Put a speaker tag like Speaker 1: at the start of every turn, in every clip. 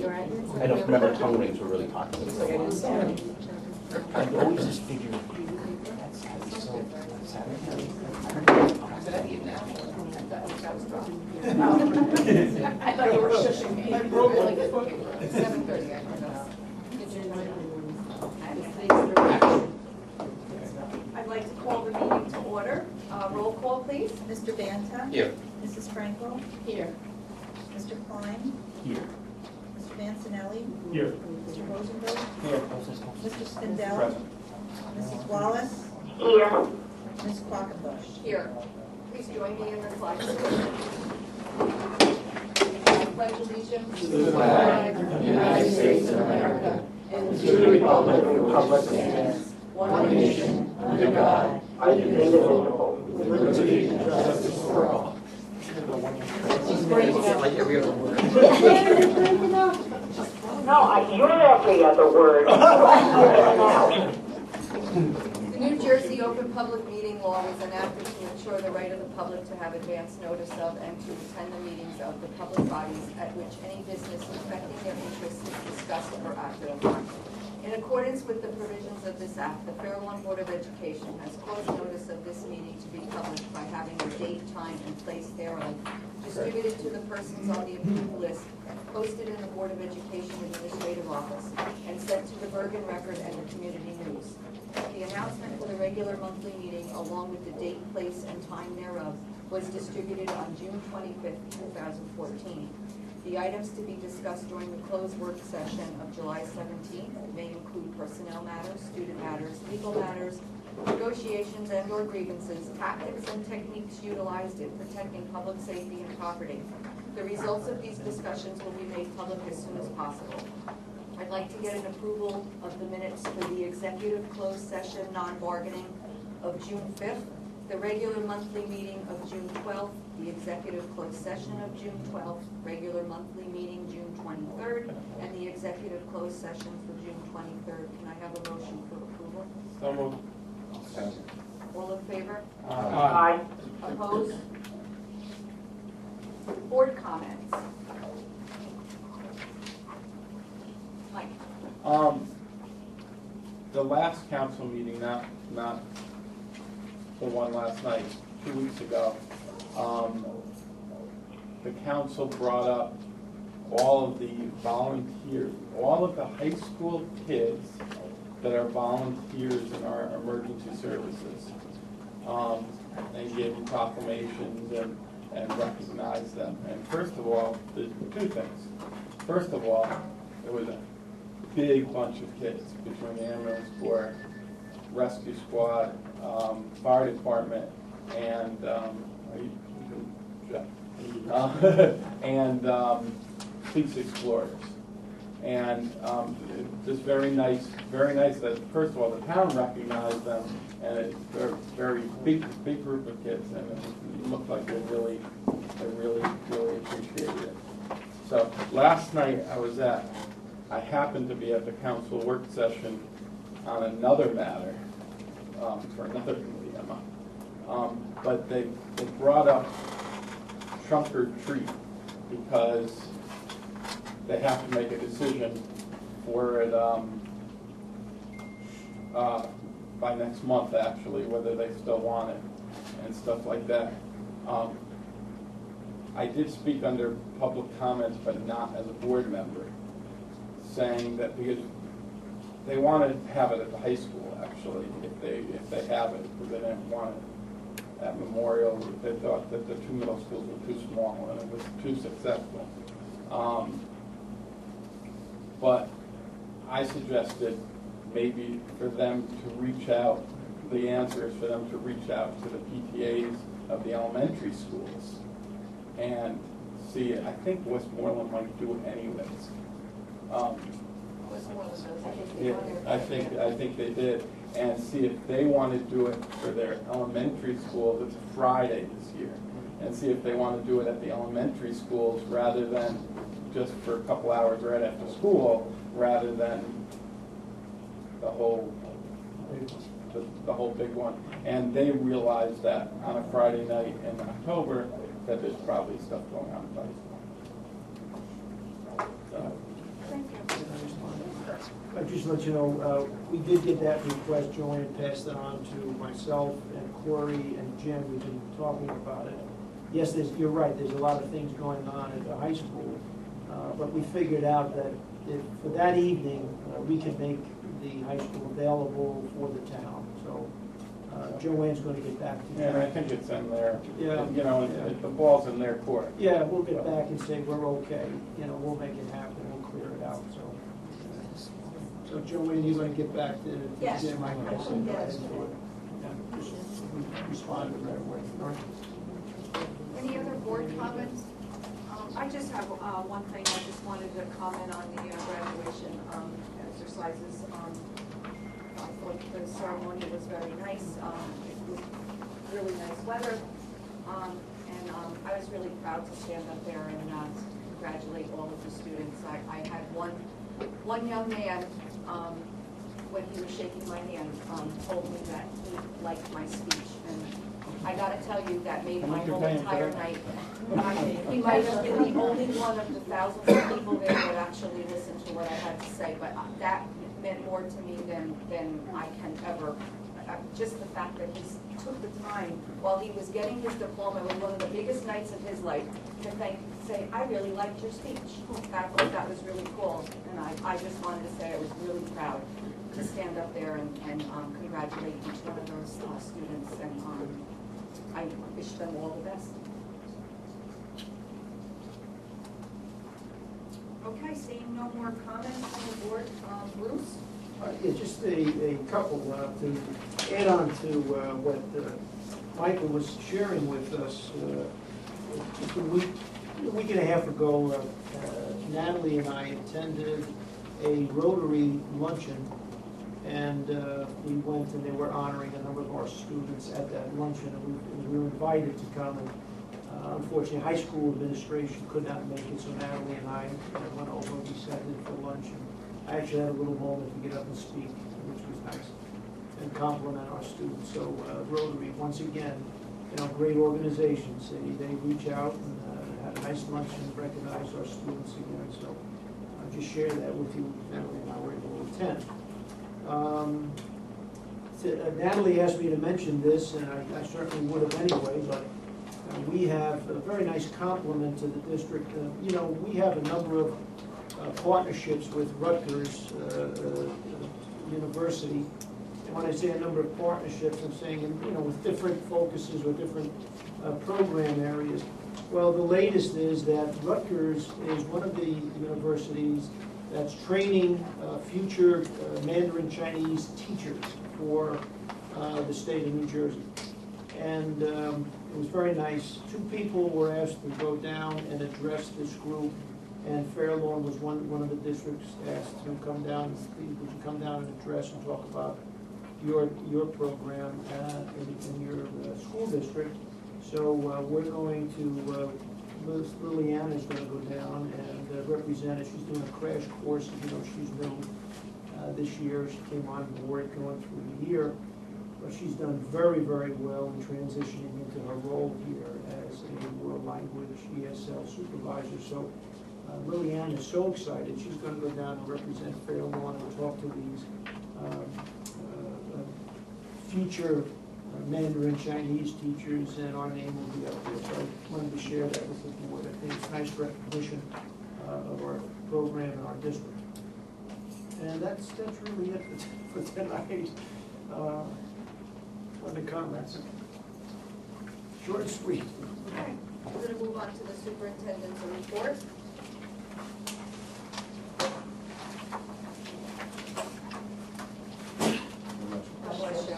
Speaker 1: I don't remember tongue rings were really popular.
Speaker 2: I've always just figured that's Saturday.
Speaker 3: I thought you were shushing me.
Speaker 4: 7:30,
Speaker 3: I'd like to call the meeting to order. Roll call, please. Mr. Banta?
Speaker 1: Here.
Speaker 3: Mrs. Frankel?
Speaker 4: Here.
Speaker 3: Mr. Klein?
Speaker 2: Here.
Speaker 3: Mr. Mancinelli?
Speaker 2: Here.
Speaker 3: Mr. Rosenberg?
Speaker 2: Here.
Speaker 3: Mr. Spindell?
Speaker 2: Present.
Speaker 3: Mrs. Wallace?
Speaker 5: Here.
Speaker 3: Ms. Quackenbush?
Speaker 4: Here. Please join me in the flag salute. I pledge allegiance to
Speaker 5: the flag of the United States of America and to the republic for which it stands, one nation, under God, indivisible, with liberty and justice for all.
Speaker 1: Like every other word.
Speaker 5: No, you're every other word.
Speaker 4: The New Jersey Open Public Meeting Law was enacted to ensure the right of the public to have advance notice of and to attend the meetings of the public bodies at which any business affecting their interests is discussed or acted upon. In accordance with the provisions of this act, the Fair Lawn Board of Education has caused notice of this meeting to be published by having the date, time, and place thereof distributed to the persons on the approved list, posted in the Board of Education Administrative Office, and sent to the Bergen Record and the Community News. The announcement for the regular monthly meeting, along with the date, place, and time thereof, was distributed on June 25th, 2014. The items to be discussed during the closed work session of July 17th may include personnel matters, student matters, legal matters, negotiations and/or grievances, tactics and techniques utilized in protecting public safety and property. The results of these discussions will be made public as soon as possible. I'd like to get an approval of the minutes for the executive closed session non-bargaining of June 5th, the regular monthly meeting of June 12th, the executive closed session of June 12th, regular monthly meeting June 23rd, and the executive closed session for June 23rd. Can I have a motion for approval?
Speaker 2: So moved.
Speaker 4: All in favor?
Speaker 5: Aye.
Speaker 4: Opposed? Board comments. Mike.
Speaker 6: The last council meeting, not the one last night, 2 weeks ago, the council brought up all of the volunteers, all of the high school kids that are volunteers in our emergency services, and gave them proclamations and recognized them. And first of all, there's two things. First of all, there was a big bunch of kids between the ambulance corps, rescue squad, fire department, and police explorers. And just very nice that, first of all, the town recognized them, and it's a very big group of kids, and it looked like they really appreciated it. So last night I happened to be at the council work session on another matter, for another committee I'm on. But they brought up trunk or treat because they have to make a decision for it by next month, actually, whether they still want it and stuff like that. I did speak under public comments, but not as a board member, saying that because they want to have it at the high school, actually, if they have it, because they didn't want it at Memorial. They thought that the two middle schools were too small and it was too successful. But I suggested maybe for them to reach out, the answer is for them to reach out to the PTAs of the elementary schools and see. I think Westmoreland might do it anyways. Yeah, I think they did, and see if they want to do it for their elementary schools. It's a Friday this year, and see if they want to do it at the elementary schools rather than just for a couple hours right after school, rather than the whole big one. And they realized that on a Friday night in October that there's probably stuff going on in high school. So
Speaker 5: I just let you know, we did get that request. Joanne passed it on to myself and Corey and Jim. We've been talking about it. Yes, you're right, there's a lot of things going on at the high school, but we figured out that if, for that evening, we could make the high school available for the town. So Joanne's going to get back to you.
Speaker 6: And I think it's in there.
Speaker 5: Yeah.
Speaker 6: You know, the ball's in their court.
Speaker 5: Yeah, we'll get back and say we're okay. You know, we'll make it happen. We'll clear it out. So Joanne, you're going to get back to
Speaker 3: Yes.
Speaker 5: Jim. I guess, and go ahead
Speaker 3: Yes.
Speaker 5: and do it. Yeah, just respond right away. All right.
Speaker 4: Any other board comments?
Speaker 2: I just have one thing, I just wanted to comment on the graduation exercises. I thought the ceremony was very nice. It was really nice weather. And I was really proud to stand up there and congratulate all of the students. I had one young man, when he was shaking my hand, told me that he liked my speech. And I gotta tell you, that made my whole entire night. He might have been the only one of the thousands of people there that actually listened to what I had to say, but that meant more to me than I can ever. Just the fact that he took the time while he was getting his diploma, it was one of the biggest nights of his life, to say, I really liked your speech. I thought that was really cool, and I just wanted to say I was really proud to stand up there and congratulate each one of those students, and I wish them all the best.
Speaker 3: Okay, seeing no more comments from the board, Bruce?
Speaker 5: Yeah, just a couple to add on to what Michael was sharing with us. Just a week and a half ago, Natalie and I attended a Rotary luncheon, and we went and they were honoring a number of our students at that luncheon, and we were invited to come. And unfortunately, high school administration could not make it, so Natalie and I went over and we sat in for lunch. And I actually had a little moment to get up and speak, which was nice, and compliment our students. So Rotary, once again, great organizations. They reach out and had a nice lunch and recognize our students again. So I'll just share that with you. Natalie and I were able to attend. Natalie asked me to mention this, and I certainly would have anyway, but we have a very nice compliment to the district. We have a number of partnerships with Rutgers University. And when I say a number of partnerships, I'm saying, with different focuses or different program areas. Well, the latest is that Rutgers is one of the universities that's training future Mandarin Chinese teachers for the state of New Jersey. And it was very nice. 2 people were asked to go down and address this group, and Fairlawn was one of the districts asked to come down. Would you come down and address and talk about your program in your school district? So we're going to, Liliana is going to go down and represent it. She's doing a crash course. She's new this year. She came on board going through the year. But she's done very, very well in transitioning into her role here as a world language ESL supervisor. So Liliana is so excited. She's going to go down and represent Fairlawn and talk to these future Mandarin Chinese teachers, and our name will be up there. So I wanted to share that with the board. I think it's nice recognition of our program and our district. And that's really it for tonight. On the comments. Short and sweet.
Speaker 4: Okay, we're going to move on to the superintendent's report. God bless you.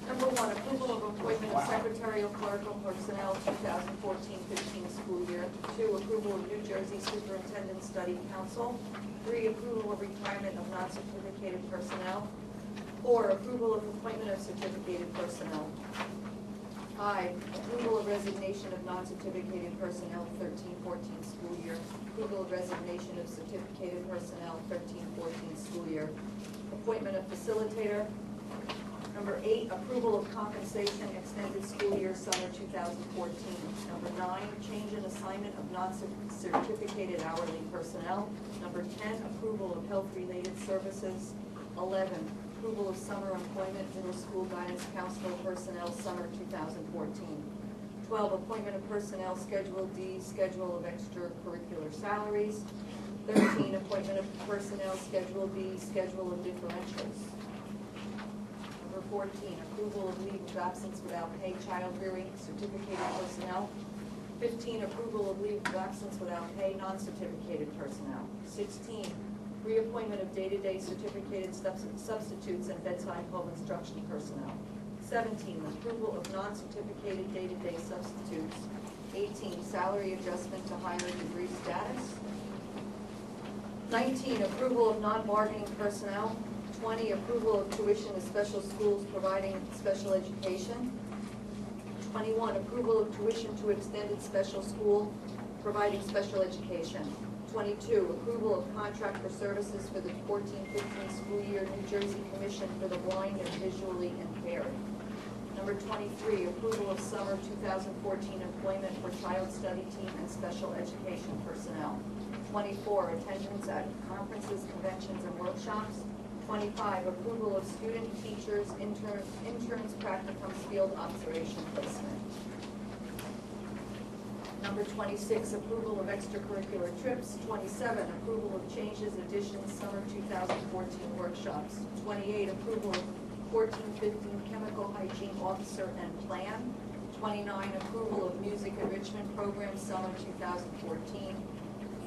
Speaker 4: Number 1, approval of appointment of secretarial clerical personnel 2014-15 school year. 2, approval of New Jersey Superintendent Study Council. 3, approval of retirement of non-certificated personnel. 4, approval of appointment of certificated personnel. 5, approval of resignation of non-certificated personnel 13-14 school year. Approval of resignation of certificated personnel 13-14 school year. Appointment of facilitator.
Speaker 2: Number 8, approval of compensation extended school year summer 2014. Number 9, change in assignment of non-certificated hourly personnel. Number 10, approval of health-related services. 11, approval of summer employment middle school guidance counselor personnel summer 2014. 12, appointment of personnel Schedule D, schedule of extracurricular salaries. 13, appointment of personnel Schedule B, schedule of differentials. Number 14, approval of leave of absence without pay child rearing certificated personnel. 15, approval of leave of absence without pay non-certificated personnel. 16, reappointment of day-to-day certificated substitutes and bedside home instruction personnel. 17, approval of non-certificated day-to-day substitutes. 18, salary adjustment to higher degree status. 19, approval of non-bargaining personnel. 20, approval of tuition to special schools providing special education. 21, approval of tuition to extended special school providing special education. 22, approval of contract for services for the 14-15 school year New Jersey Commission for the Blind and Visually Impaired. Number 23, approval of summer 2014 employment for child study team and special education personnel. 24, attendance at conferences, conventions, and workshops. 25, approval of student, teachers, interns, practicums, field observation placement. Number 26, approval of extracurricular trips. 27, approval of changes, additions, summer 2014 workshops. 28, approval of 14-15 chemical hygiene officer and plan. 29, approval of music enrichment program, summer 2014.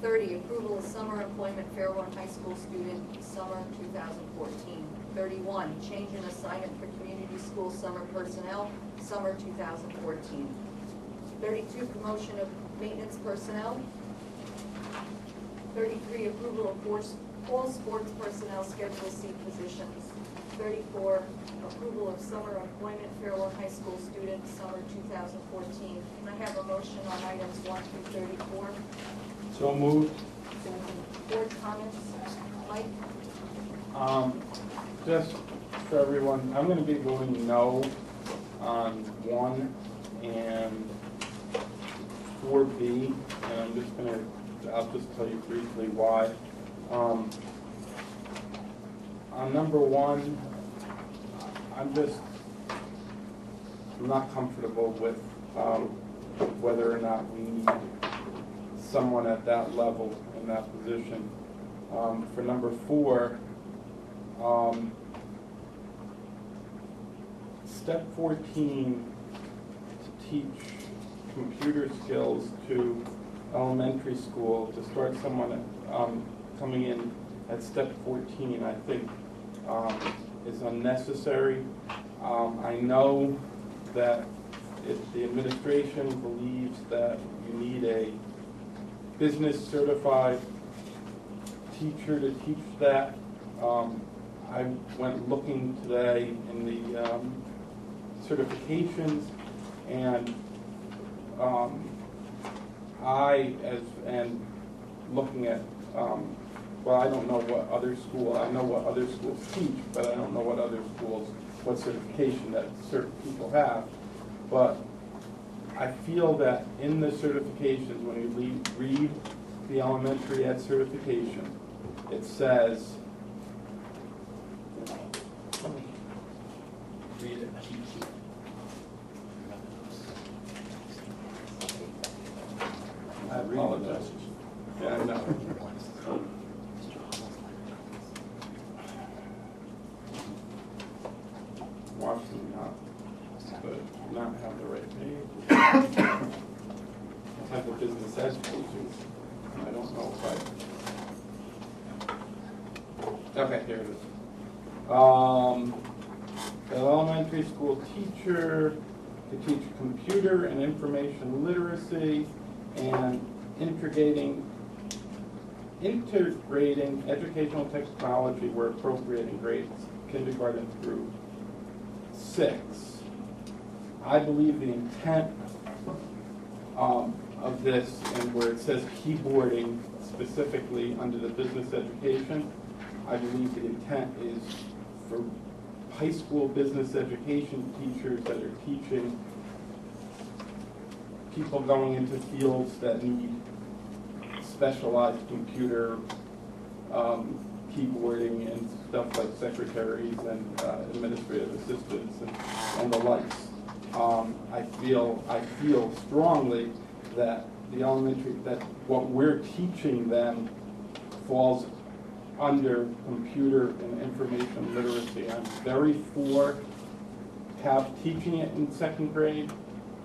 Speaker 2: 30, approval of summer employment Fairlawn High School student, summer 2014. 31, change in assignment for community school summer personnel, summer 2014. 32, promotion of maintenance personnel. 33, approval of fall sports personnel Schedule C positions. 34, approval of summer employment Fairlawn High School student, summer 2014. Can I have a motion on items 1 through 34?
Speaker 6: So moved.
Speaker 2: Board comments? Mike?
Speaker 6: Just for everyone, I'm going to be voting no on 1 and 4B, and I'll just tell you briefly why. On number 1, I'm not comfortable with whether or not we need someone at that level in that position. For number 4, step 14 to teach computer skills to elementary school, to start someone coming in at step 14, I think is unnecessary. I know that if the administration believes that you need a business certified teacher to teach that. I went looking today in the certifications, and looking at, well, I don't know what other school, I know what other schools teach, but I don't know what other schools, what certification that certain people have. But I feel that in the certifications, when you read the elementary ed certification, it says, let me read it. I apologize. Yeah, I know. Washington not have the right page. I have the business ed pages. I don't know if okay, here it is. The elementary school teacher to teach computer and information literacy and integrating educational technology where appropriate in grades kindergarten through 6. I believe the intent of this, and where it says keyboarding specifically under the business education, I believe the intent is for high school business education teachers that are teaching people going into fields that need specialized computer keyboarding and stuff like secretaries and administrative assistants and the likes. I feel strongly that the elementary, that what we're teaching them falls under computer and information literacy. I'm very for teaching it in second grade.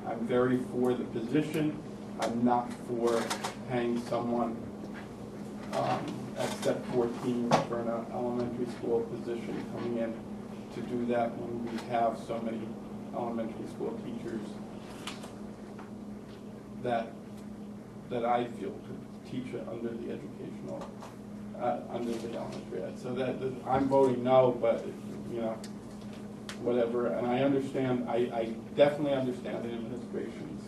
Speaker 6: I'm very for the position. I'm not for paying someone at step 14 for an elementary school position coming in to do that when we have so many elementary school teachers that I feel could teach it under the educational, under the elementary ed. So that I'm voting no, but you know, whatever. And I understand. I definitely understand the administration's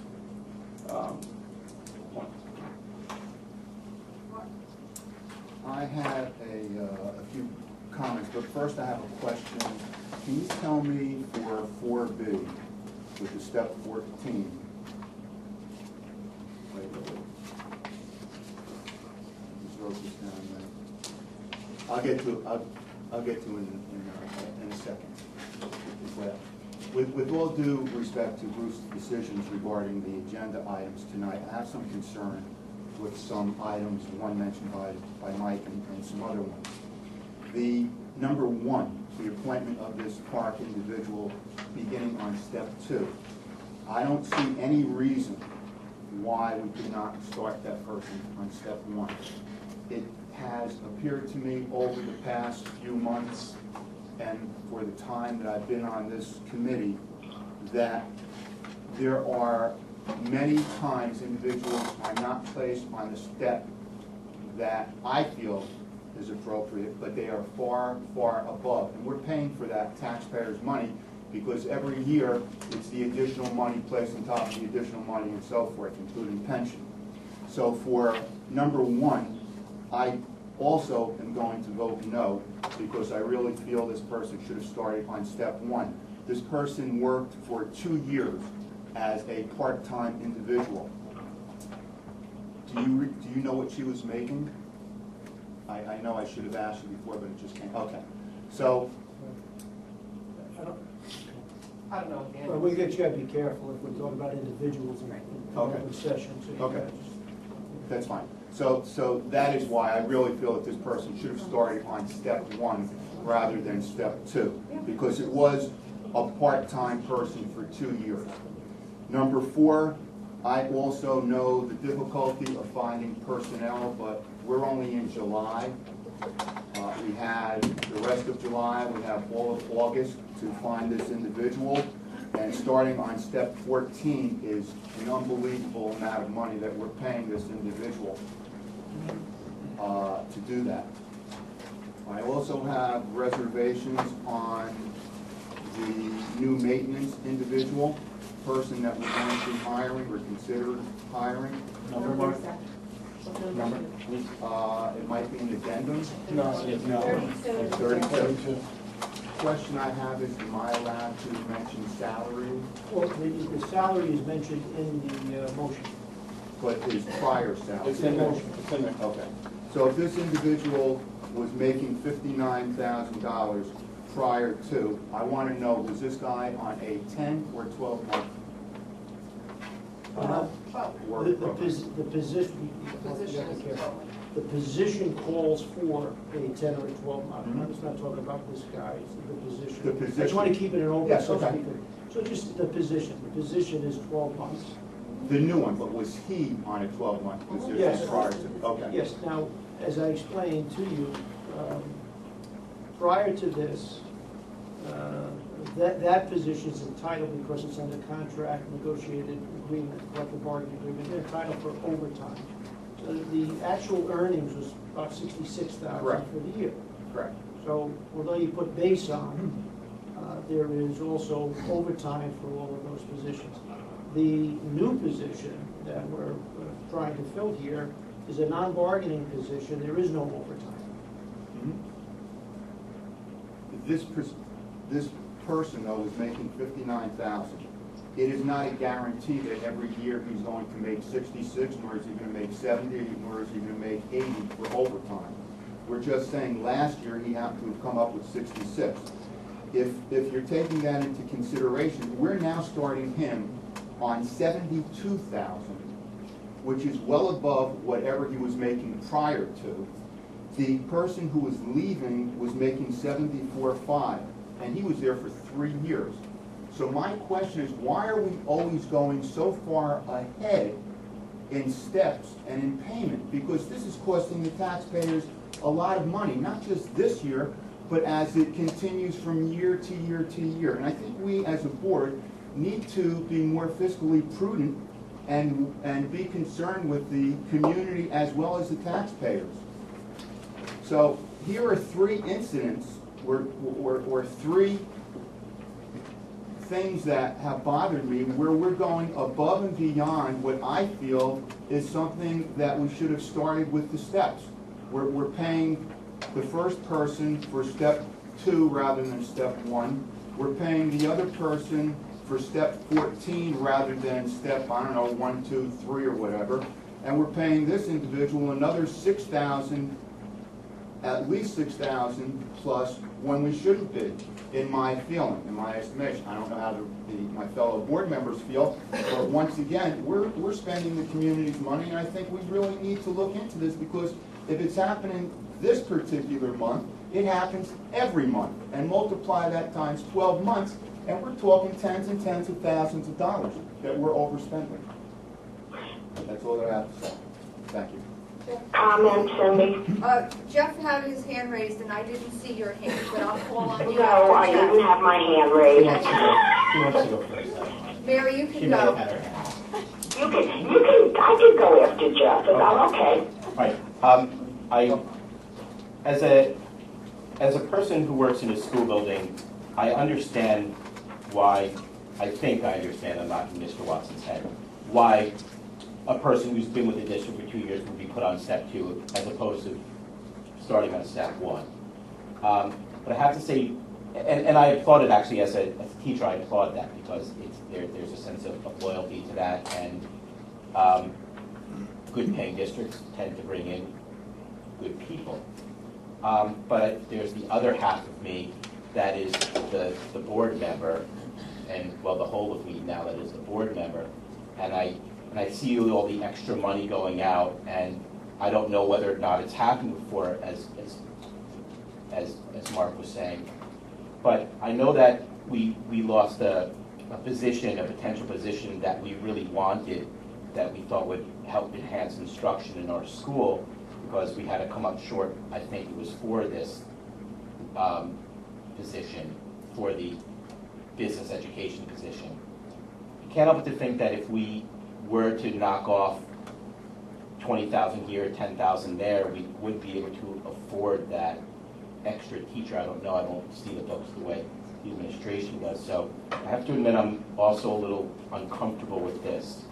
Speaker 6: point.
Speaker 7: I had a few comments, but first I have a question. Can you tell me for 4B with the step 14? Wait. Just wrote this down there. I'll get to in a second. With all due respect to Bruce's decisions regarding the agenda items tonight, I have some concern with some items, one mentioned by Mike and some other ones. The number one, the appointment of this park individual beginning on step 2. I don't see any reason why we could not start that person on step 1. It has appeared to me over the past few months and for the time that I've been on this committee that there are many times individuals are not placed on the step that I feel is appropriate, but they are far, far above. And we're paying for that taxpayers' money because every year it's the additional money placed on top of the additional money and so forth, including pension. So for number 1, I also am going to vote no because I really feel this person should have started on step 1. This person worked for 2 years as a part-time individual. Do you know what she was making? I know I should have asked you before, but it just came. Okay. So.
Speaker 1: I don't know.
Speaker 5: Well, we got to be careful if we're talking about individuals in open session. So
Speaker 7: Okay. That's fine. So that is why I really feel that this person should have started on step 1 rather than step 2, because it was a part-time person for 2 years. Number 4, I also know the difficulty of finding personnel, but we're only in July. We had the rest of July, we have all of August to find this individual, and starting on step 14 is an unbelievable amount of money that we're paying this individual to do that. I also have reservations on the new maintenance individual, person that we're going to be hiring or consider hiring.
Speaker 6: Number?
Speaker 7: It might be an addendum.
Speaker 6: No.
Speaker 7: 32. Question I have is, am I allowed to mention salary?
Speaker 5: Well, the salary is mentioned in the motion.
Speaker 7: But his prior salary?
Speaker 6: It's in there. It's in there.
Speaker 7: Okay. So if this individual was making $59,000 prior to, I want to know, was this guy on a 10 or 12 month work
Speaker 5: The
Speaker 7: program?
Speaker 5: position, the position calls for a 10 or a 12 month. I'm just not talking about this guy, it's the position.
Speaker 7: The position.
Speaker 5: I just want to keep it in open
Speaker 7: Yes,
Speaker 5: session.
Speaker 7: okay.
Speaker 5: So just the position is 12 months.
Speaker 7: The new one, but was he on a 12-month position
Speaker 5: Yes.
Speaker 7: prior to? Okay.
Speaker 5: Yes, now, as I explained to you, prior to this, that position is entitled, because it's under contract, negotiated agreement, collective bargaining agreement, they're entitled for overtime. So the actual earnings was about $66,000
Speaker 7: Correct.
Speaker 5: for the year.
Speaker 7: Correct.
Speaker 5: So although you put base on, there is also overtime for all of those positions. The new position that we're trying to fill here is a non-bargaining position. There is no overtime.
Speaker 7: This this person, though, is making $59,000, it is not a guarantee that every year he's going to make 66, nor is he going to make 70, nor is he going to make 80 for overtime. We're just saying last year he happened to have come up with 66. If you're taking that into consideration, we're now starting him on 72,000, which is well above whatever he was making prior to. The person who was leaving was making 74.5, and he was there for 3 years. So my question is, why are we always going so far ahead in steps and in payment? Because this is costing the taxpayers a lot of money, not just this year, but as it continues from year to year to year. And I think we as a board need to be more fiscally prudent and be concerned with the community as well as the taxpayers. So here are 3 incidents or 3 things that have bothered me where we're going above and beyond what I feel is something that we should have started with the steps. We're paying the first person for step 2 rather than step 1. We're paying the other person for step 14 rather than step, I don't know, 1, 2, 3 or whatever. And we're paying this individual another $6,000, at least $6,000 plus when we shouldn't be, in my feeling, in my estimation. I don't know how my fellow board members feel, but once again, we're spending the community's money, and I think we really need to look into this, because if it's happening this particular month, it happens every month, and multiply that times 12 months, and we're talking tens and tens of thousands of dollars that we're overspending. That's all that I have to say. Thank you.
Speaker 3: Comment, Cindy?
Speaker 4: Jeff had his hand raised, and I didn't see your hand, but I'll call on you.
Speaker 3: No, I didn't have my hand raised.
Speaker 5: She wants to go first.
Speaker 4: Mary, you
Speaker 5: She
Speaker 4: can
Speaker 5: may have
Speaker 4: go.
Speaker 5: had her hand.
Speaker 3: I could go after Jeff, but I'm okay.
Speaker 5: Right. As a person who works in a school building, I understand why, I think I understand, I'm not in Mr. Watson's head, why a person who's been with the district for 2 years would be put on step 2 as opposed to starting on step 1. But I have to say, and I applaud it actually as a teacher, I applaud that because there's a sense of loyalty to that, and good paying districts tend to bring in good people. But there's the other half of me that is the board member, and well, the whole of me now that is the board member, and I see all the extra money going out, and I don't know whether or not it's happened before, as Mark was saying. But I know that we lost a position, a potential position that we really wanted, that we thought would help enhance instruction in our school, because we had to come up short, I think it was for this position, for the business education position. I can't help but to think that if we were to knock off 20,000 here, 10,000 there, we would be able to afford that extra teacher. I don't know, I don't see the books the way the administration does. So I have to admit I'm also a little uncomfortable with this.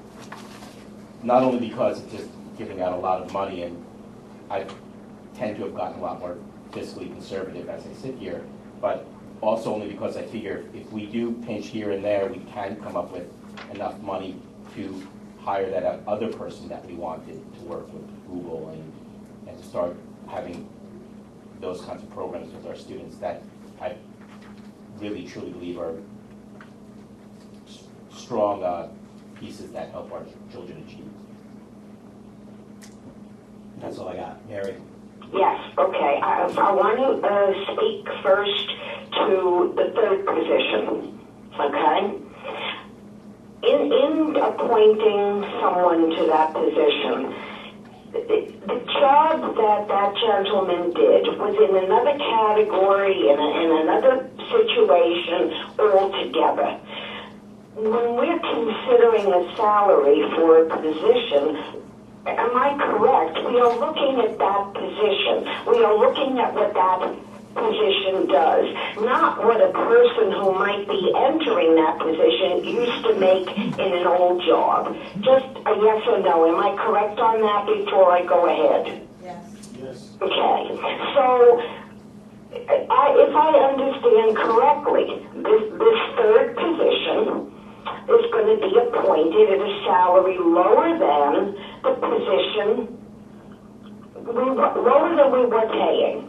Speaker 5: Not only because it's just giving out a lot of money, and I tend to have gotten a lot more fiscally conservative as I sit here, but also only because I figure if we do pinch here and there, we can come up with enough money to hire that other person that we wanted to work with Google and to start having those kinds of programs with our students that I really truly believe are strong pieces that help our children achieve. That's all I got. Mary?
Speaker 3: Yes, okay. I want to speak first to the third position, okay? In appointing someone to that position, the job that that gentleman did was in another category, in another situation altogether. When we're considering a salary for a position, am I correct? We are looking at that position. We are looking at what that position does, not what a person who might be entering that position used to make in an old job. Just a yes or no. Am I correct on that before I go ahead?
Speaker 2: Yes.
Speaker 5: Yes.
Speaker 3: Okay. So if I understand correctly, this third position is going to be appointed at a salary lower than the position, lower than we were paying.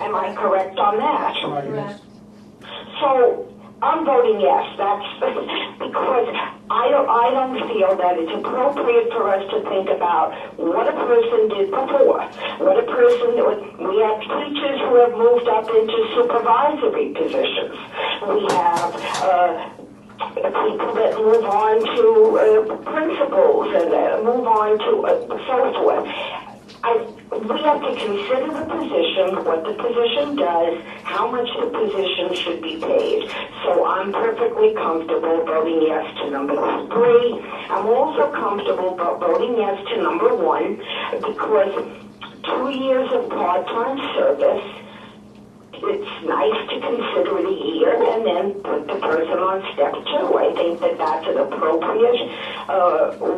Speaker 3: Am I correct on that?
Speaker 4: Correct.
Speaker 3: So I'm voting yes. That's because I don't feel that it's appropriate for us to think about what a person did before. We have teachers who have moved up into supervisory positions. We have people that move on to principals and move on to so forth. We have to consider the position, what the position does, how much the position should be paid. So I'm perfectly comfortable voting yes to number 3. I'm also comfortable voting yes to number 1 because 2 years of part-time service, it's nice to consider it a year and then put the person on step 2. I think that that's an appropriate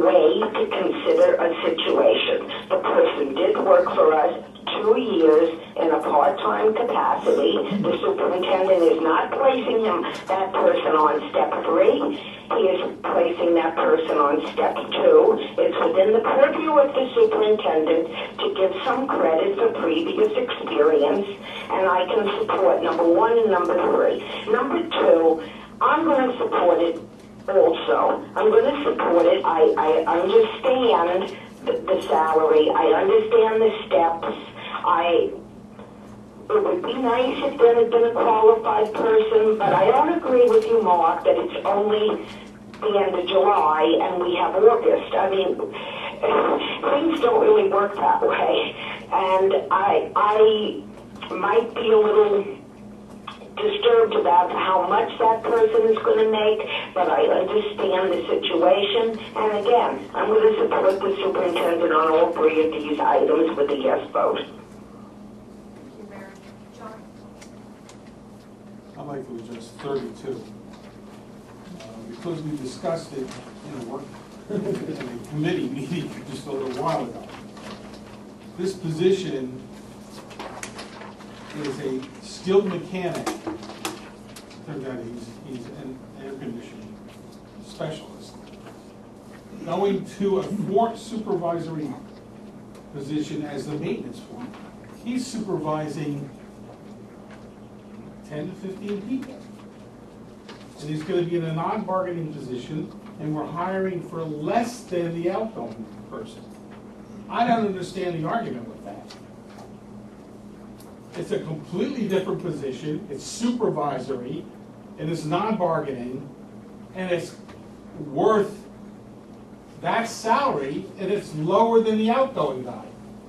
Speaker 3: way to consider a situation. The person did work for us 2 years in a part-time capacity. The superintendent is not placing that person on step 3. He is placing that person on step 2. It's within the purview of the superintendent to give some credit for previous experience, and I can support number 1 and number 3. Number 2, I'm going to support it also. I'm going to support it. I understand the salary. I understand the steps. It would be nice if there had been a qualified person, but I don't agree with you, Mark, that it's only the end of July and we have August. I mean, things don't really work that way. And I might be a little disturbed about how much that person is going to make, but I understand the situation. And again, I'm going to support the superintendent on all 3 of these items with a yes vote.
Speaker 5: I'd like to adjust 32. Because we discussed it in a work in a committee meeting just a little while ago. This position is a skilled mechanic. Turns out he's an air conditioning specialist. Going to a supervisory position as the maintenance foreman. He's supervising 10 to 15 people. And he's going to be in a non-bargaining position, and we're hiring for less than the outgoing person. I don't understand the argument with that. It's a completely different position, it's supervisory, and it's non-bargaining, and it's worth that salary, and it's lower than the outgoing guy.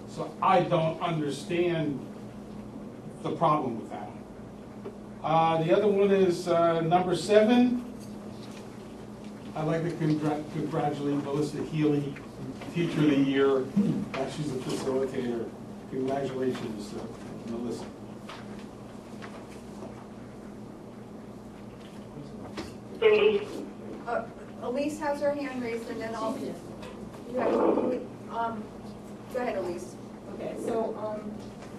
Speaker 5: So I don't understand the problem with that. The other one is number 7. I'd like to congratulate Melissa Healy, Teacher of the Year. She's a facilitator. Congratulations, Melissa.
Speaker 3: Cindy?
Speaker 4: Elise has her hand raised, and then I'll, go ahead, Elise.
Speaker 8: Okay, so,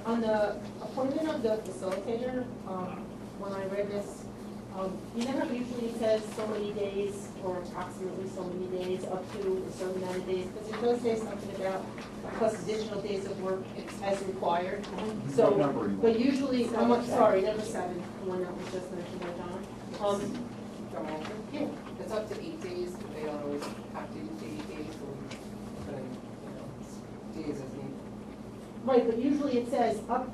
Speaker 8: on the appointment of the facilitator, when I read this, you know how it usually says so many days, or approximately so many days, up to a certain amount of days, because it does say something about plus additional days of work as required. So, but usually, sorry, number 7, the one that was just mentioned by John.
Speaker 1: Yeah, it's up to 8 days. They don't always have to do 8 days, but days as needed.
Speaker 8: Right, but usually it says up,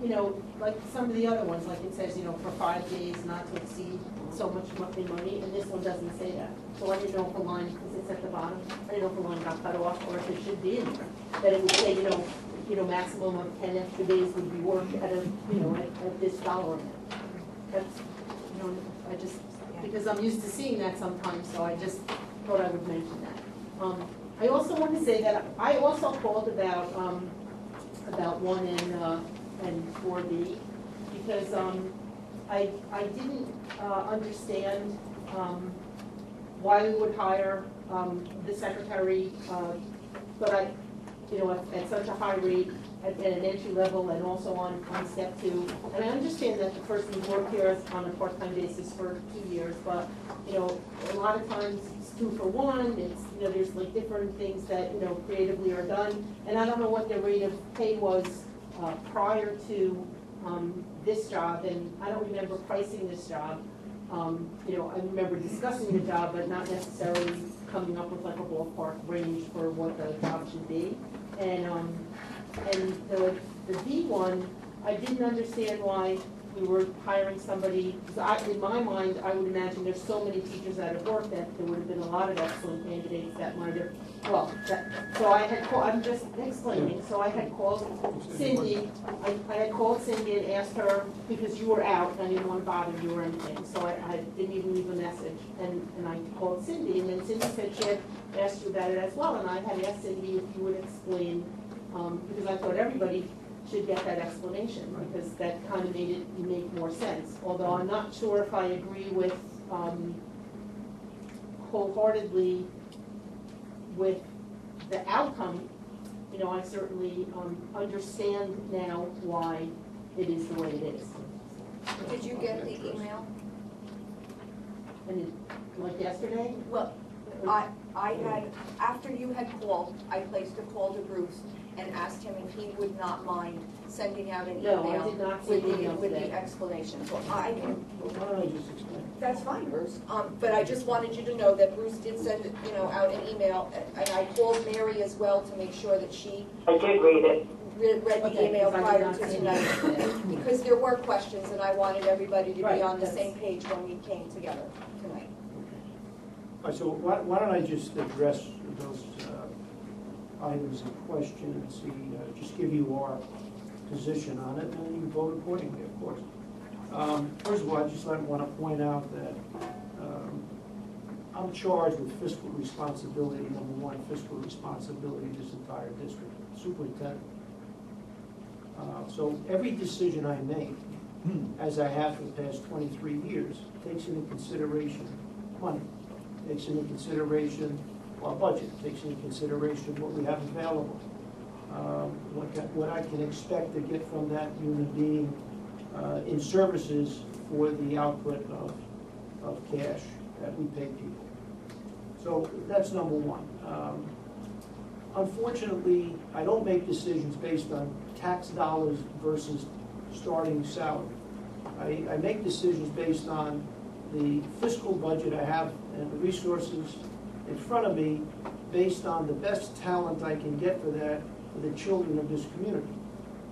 Speaker 8: like some of the other ones, like it says, for 5 days not to exceed so much money, and this one doesn't say that. So I didn't know if a line, because it's at the bottom, I didn't know if a line got cut off, or if it should be in there. That it would say, maximum of 10 extra days would be worked at at this dollar amount. That's, I just, because I'm used to seeing that sometimes, so I just thought I would mention that. I also want to say that I also called about 1 and 4B, because I didn't understand why we would hire the secretary, but at such a high rate at an entry level and also on step 2. And I understand that the person's worked here on a part-time basis for 2 years, but, you know, a lot of times it's 2 for 1, it's, you know, there's like different things that, you know, creatively are done. And I don't know what their rate of pay was prior to this job, and I don't remember pricing this job. You know, I remember discussing the job, but not necessarily coming up with like a ballpark range for what the job should be. And the D one, I didn't understand why we were hiring somebody, because in my mind, I would imagine there's so many teachers that have worked that there would have been a lot of excellent candidates that might have, so I had called, I'm just explaining, so I had called Cindy, I had called Cindy and asked her, because you were out, and I didn't want to bother you or anything, so I didn't even leave a message, and I called Cindy, and then Cindy said she had asked you about it as well, and I had asked Cindy if you would explain, because I thought everybody should get that explanation, because that kind of made it make more sense. Although I'm not sure if I agree with wholeheartedly with the outcome. You know, I certainly understand now why it is the way it is.
Speaker 4: Did you get the email?
Speaker 8: And like yesterday?
Speaker 4: Well, I had, after you had called, I placed a call to Bruce and asked him if he would not mind sending out an email.
Speaker 8: No, I did not
Speaker 4: with
Speaker 8: send an email
Speaker 4: with
Speaker 8: today.
Speaker 4: the explanation. So I can,
Speaker 5: Why don't I just explain?
Speaker 4: that's fine, Bruce. But I just wanted you to know that Bruce did send, you know, out an email, and I called Mary as well to make sure that she
Speaker 3: I did read it.
Speaker 4: read the
Speaker 8: Okay,
Speaker 4: email
Speaker 8: because I did
Speaker 4: prior
Speaker 8: not
Speaker 4: to
Speaker 8: see it.
Speaker 4: tonight. Because there were questions, and I wanted everybody to be
Speaker 8: Right,
Speaker 4: on the
Speaker 8: that's-
Speaker 4: same page when we came together tonight.
Speaker 5: All right, so why don't I just address those items in question and see, just give you our position on it, and then you can vote accordingly, of course. First of all, I just want to point out that I'm charged with fiscal responsibility, number one, fiscal responsibility of this entire district, superintendent. So every decision I make, as I have for the past 23 years, takes into consideration money, takes into consideration our budget, takes into consideration what we have available, what I can expect to get from that human being in services for the output of cash that we pay people. So that's number one. Unfortunately, I don't make decisions based on tax dollars versus starting salary. I make decisions based on the fiscal budget I have and the resources in front of me based on the best talent I can get for that, for the children of this community.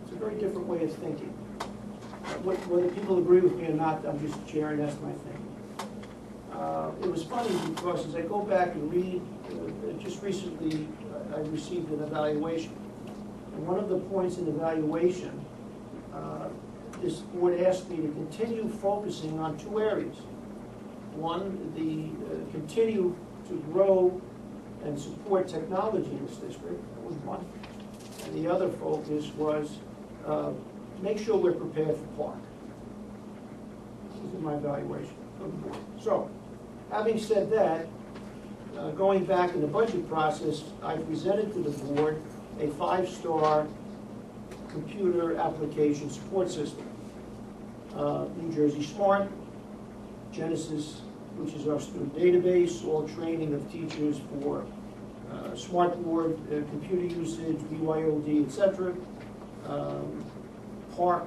Speaker 5: It's a very different way of thinking. Whether people agree with me or not, I'm just sharing, that's my thinking. It was funny because as I go back and read, just recently I received an evaluation. And one of the points in the evaluation, this board asked me to continue focusing on 2 areas. One, continue to grow and support technology in this district. That was one. And the other focus was make sure we're prepared for Park. This is my evaluation of the board. So, having said that, going back in the budget process, I presented to the board a 5-star computer application support system. New Jersey Smart, Genesis, which is our student database, all training of teachers for smartboard, computer usage, BYOD, etc. Park,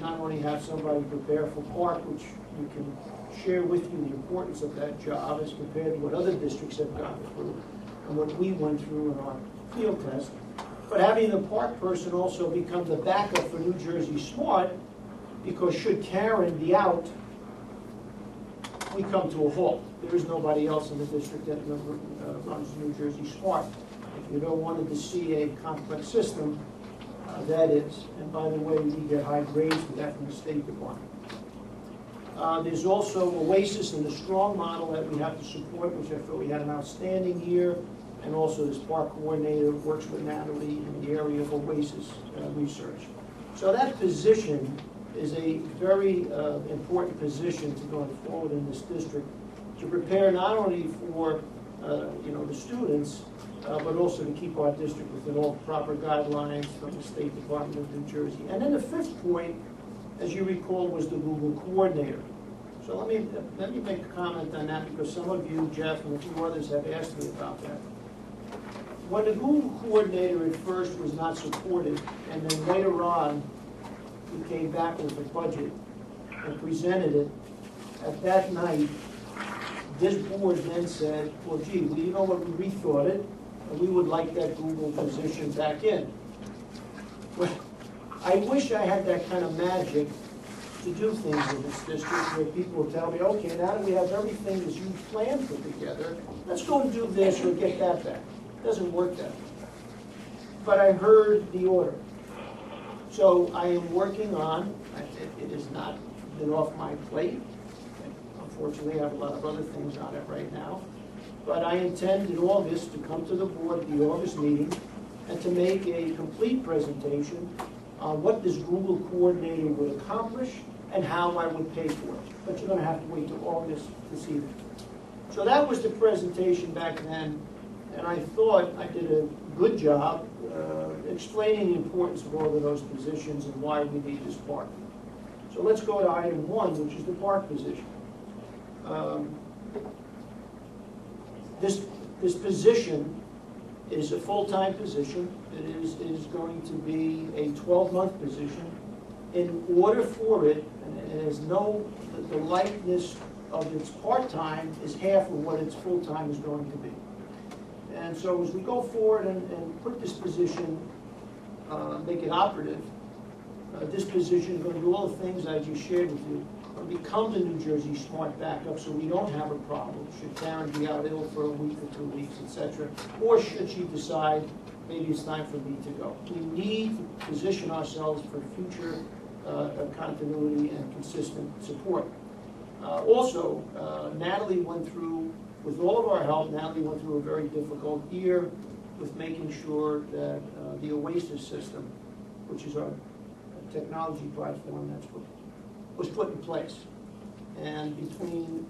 Speaker 5: not only have somebody prepare for Park, which we can share with you the importance of that job as compared to what other districts have gone through and what we went through in our field test, but having the Park person also become the backup for New Jersey Smart, because should Karen be out, we come to a halt. There is nobody else in the district that runs New Jersey Smart. If you don't want to see a complex system, that is. And by the way, we get high grades for that from the State Department. There's also OASIS and the STRONG model that we have to support, which I thought we had an outstanding year. And also this Park coordinator works with Natalie in the area of OASIS research. So that position is a very important position to going forward in this district to prepare not only for the students, but also to keep our district within all proper guidelines from the State Department of New Jersey. And then the fifth point, as you recall, was the Google Coordinator. So let me make a comment on that, because some of you, Jeff, and a few others have asked me about that. When the Google Coordinator at first was not supported, and then later on, we came back with a budget and presented it, at that night, this board then said, well, gee, well, you know what, we rethought it, and we would like that Google position back in. Well, I wish I had that kind of magic to do things in this district where people will tell me, okay, now that we have everything this huge plan put together, let's go and do this or get that back. It doesn't work that way. But I heard the order. So I am working on, it has not been off my plate. Unfortunately, I have a lot of other things on it right now. But I intend in August to come to the board at the August meeting and to make a complete presentation on what this Google Coordinator would accomplish and how I would pay for it. But you're going to have to wait till August to see that. So that was the presentation back then, and I thought I did a good job explaining the importance of all of those positions and why we need this park. So let's go to item 1, which is the park position. This position is a full-time position. It is going to be a 12-month position. In order for it, and it has no, the likeness of its part-time is half of what its full-time is going to be. And so as we go forward and put this position, make it operative, this position is going to do all the things I just shared with you, become the New Jersey Smart Backup so we don't have a problem should Karen be out ill for a week or 2 weeks, etc. Or should she decide maybe it's time for me to go. We need to position ourselves for future continuity and consistent support. Also, Natalie went through, with all of our help, Natalie went through a very difficult year with making sure that the OASIS system, which is our technology platform that's was put in place. And between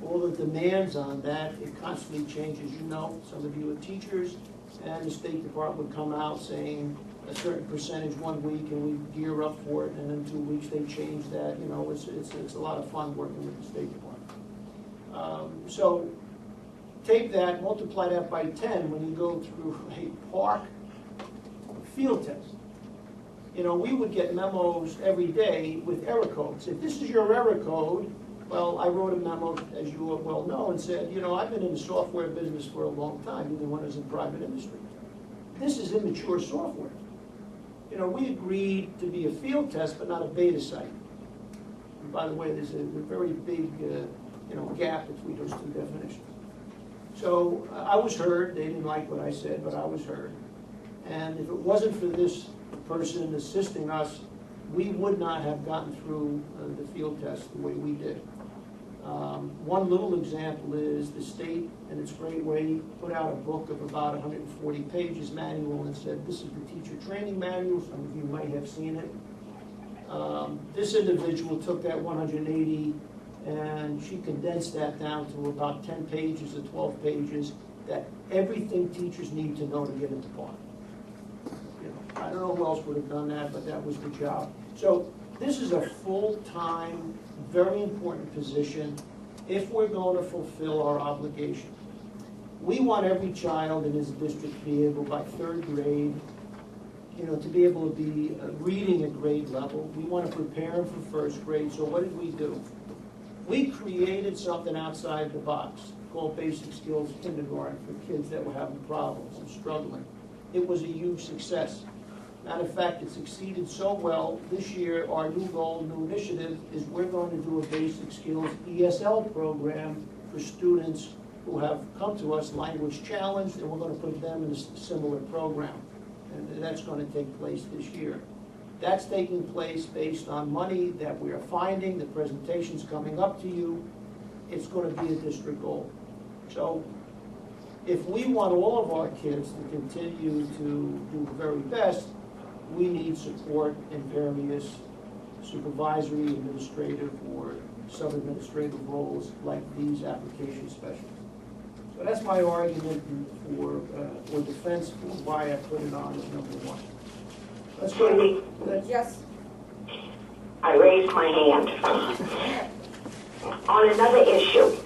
Speaker 5: all the demands on that, it constantly changes. You know, some of you are teachers, and the State Department would come out saying a certain percentage 1 week, and we gear up for it, and in 2 weeks they change that. You know, it's a lot of fun working with the State Department. So take that, multiply that by 10 when you go through a park field test. You know, we would get memos every day with error codes. If this is your error code, well, I wrote a memo, as you well know, and said, you know, I've been in the software business for a long time, even when I was in private industry. This is immature software. You know, we agreed to be a field test, but not a beta site. And by the way, there's a very big, you know, gap between those two definitions. So I was heard. They didn't like what I said, but I was heard. And if it wasn't for this person assisting us, we would not have gotten through the field test the way we did. One little example is the state, in its great way, put out a book of about 140 pages manual and said, this is the teacher training manual. Some of you might have seen it. This individual took that 180 and she condensed that down to about 10 pages or 12 pages, that everything teachers need to know to get into park. You know, I don't know who else would have done that, but that was the job. So this is a full-time, very important position if we're going to fulfill our obligation. We want every child in this district to be able, by 3rd grade, you know, to be able to be reading at grade level. We want to prepare them for 1st grade. So what did we do? We created something outside the box called Basic Skills Kindergarten for kids that were having problems and struggling. It was a huge success. Matter of fact, it succeeded so well. This year, our new goal, new initiative, is we're going to do a Basic Skills ESL program for students who have come to us language challenged, and we're going to put them in a similar program. And that's going to take place this year. That's taking place based on money that we are finding. The presentation's coming up to you. It's going to be a district goal. So if we want all of our kids to continue to do the very best, we need support in various supervisory, administrative, or sub-administrative roles like these application specialists. So that's my argument for, or defense for why I put it on as number one. Let's go to,
Speaker 4: Yes.
Speaker 3: I raised my hand. On another issue,